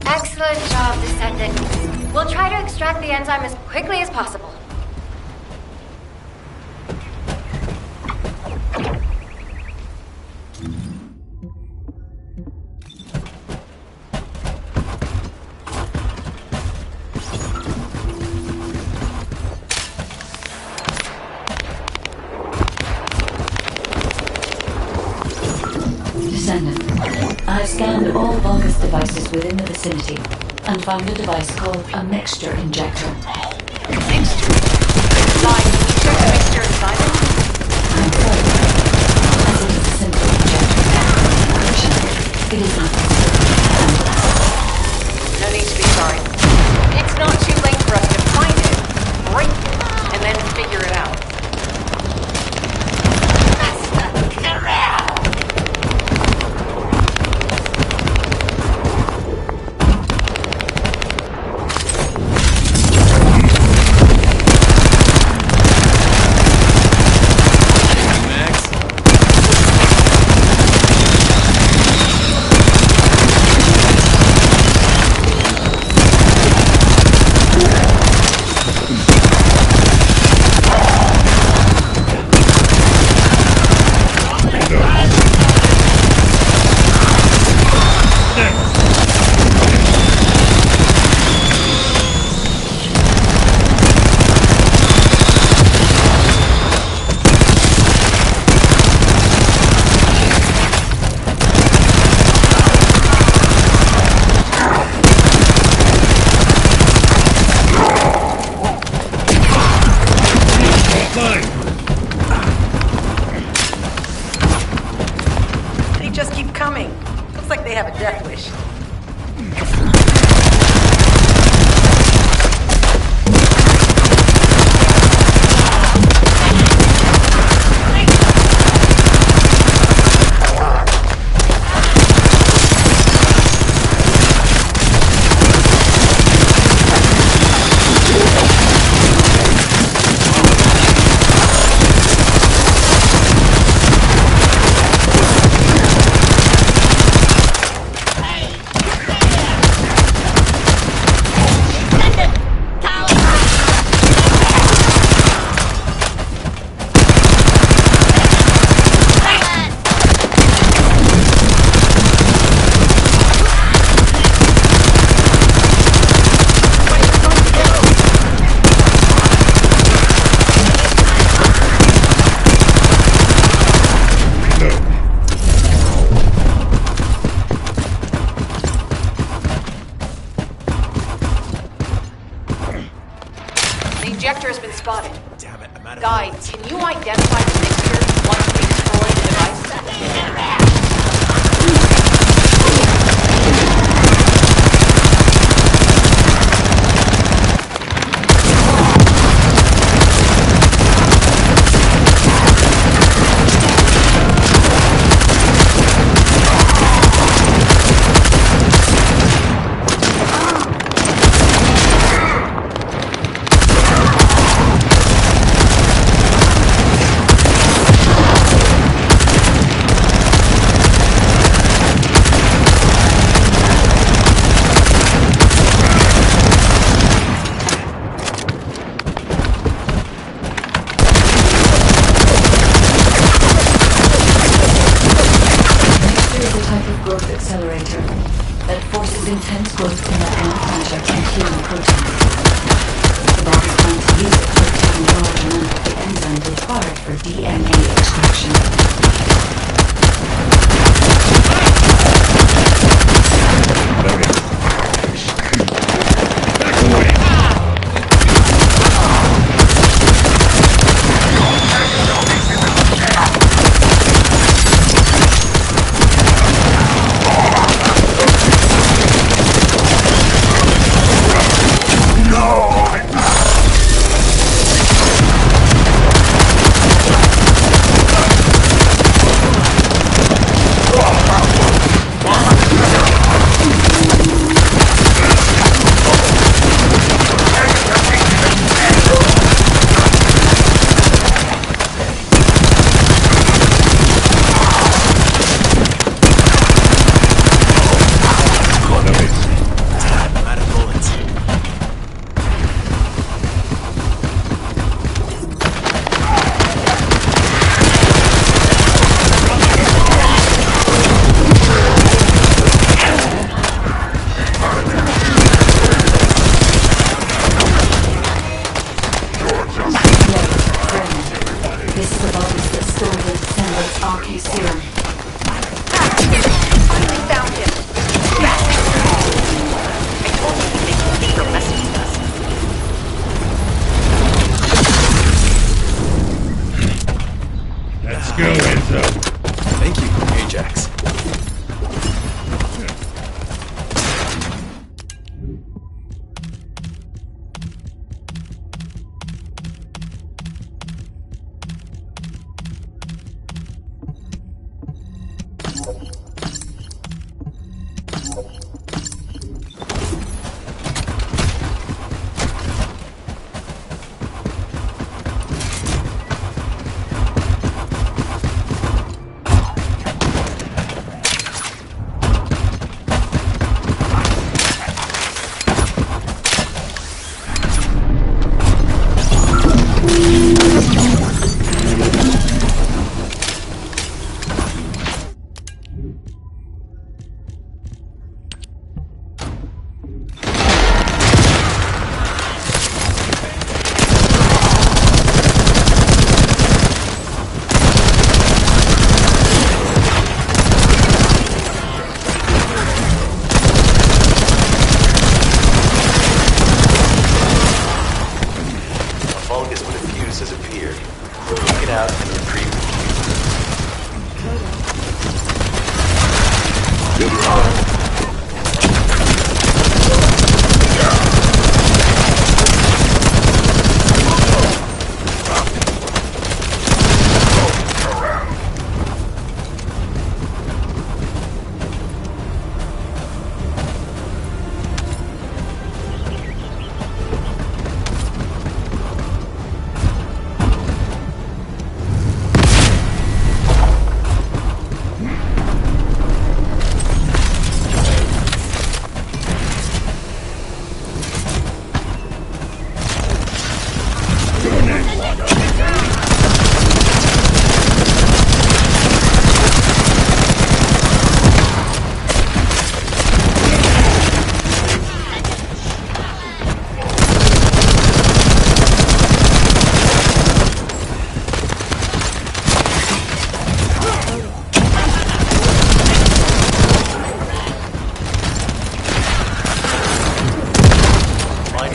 Excellent job, Descendant. We'll try to extract the enzyme as quickly as possible. I've scanned all Vulgus devices within the vicinity and found a device called a mixture injector. Mixture? Like, you took a mixture inside it? I'm sorry, as it is a simple injector. Fortunately, it is not No need to be sorry. It's not too late for us to find it, break it, and then figure it out. wish. The ejector has been spotted. Damn it, I'm out of Guide, can you identify the mixture once we destroy the device? Accelerator that forces intense growth in the antimatter and human proteins. The body plans to use it to obtain a large amount of the enzyme required for DNA extraction.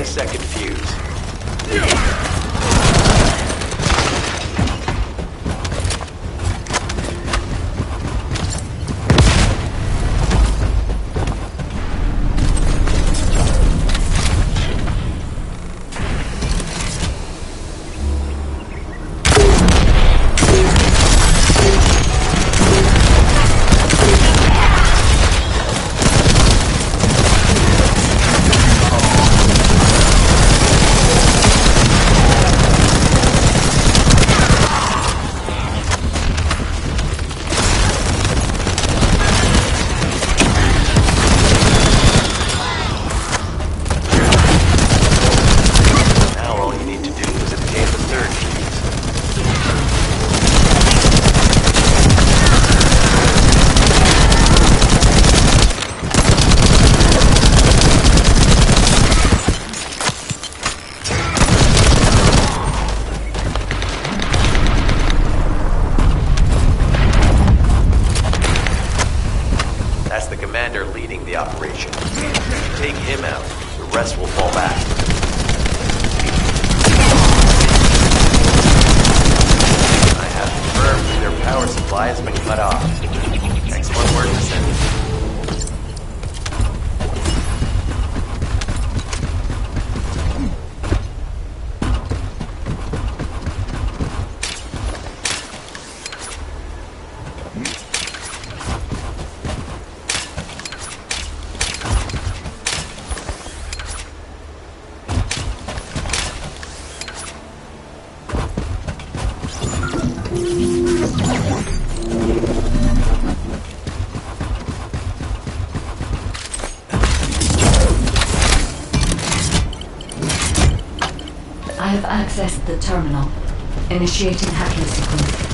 nanosecond fuse. I have accessed the terminal. Initiating hacking sequence.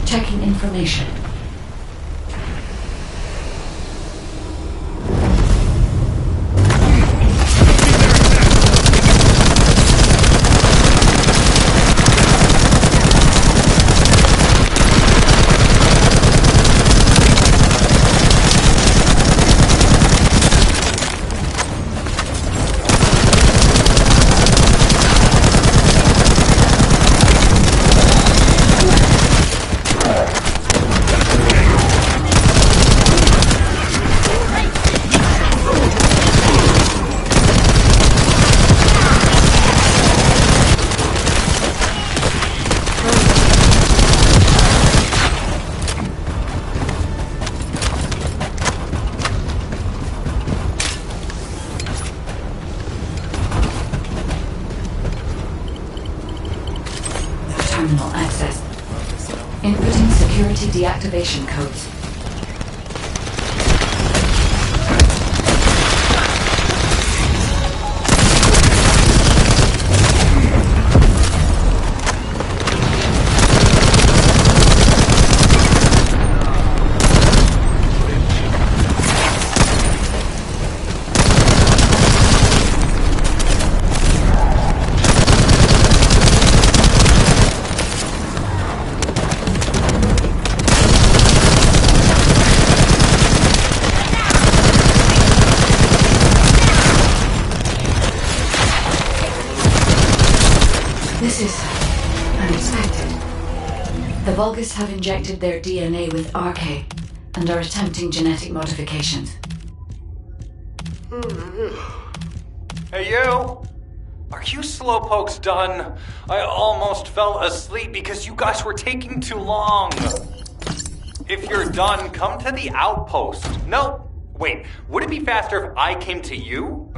Checking information. Terminal access. Inputting security deactivation codes. This is unexpected. The Vulgus have injected their DNA with RK and are attempting genetic modifications. Hey, you! Are you slowpokes done? I almost fell asleep because you guys were taking too long. If you're done, come to the outpost. No, wait, would it be faster if I came to you?「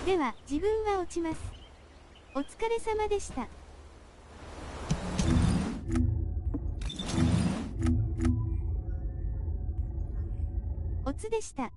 では自分は落ちます。お疲れ様でした。」おつでした。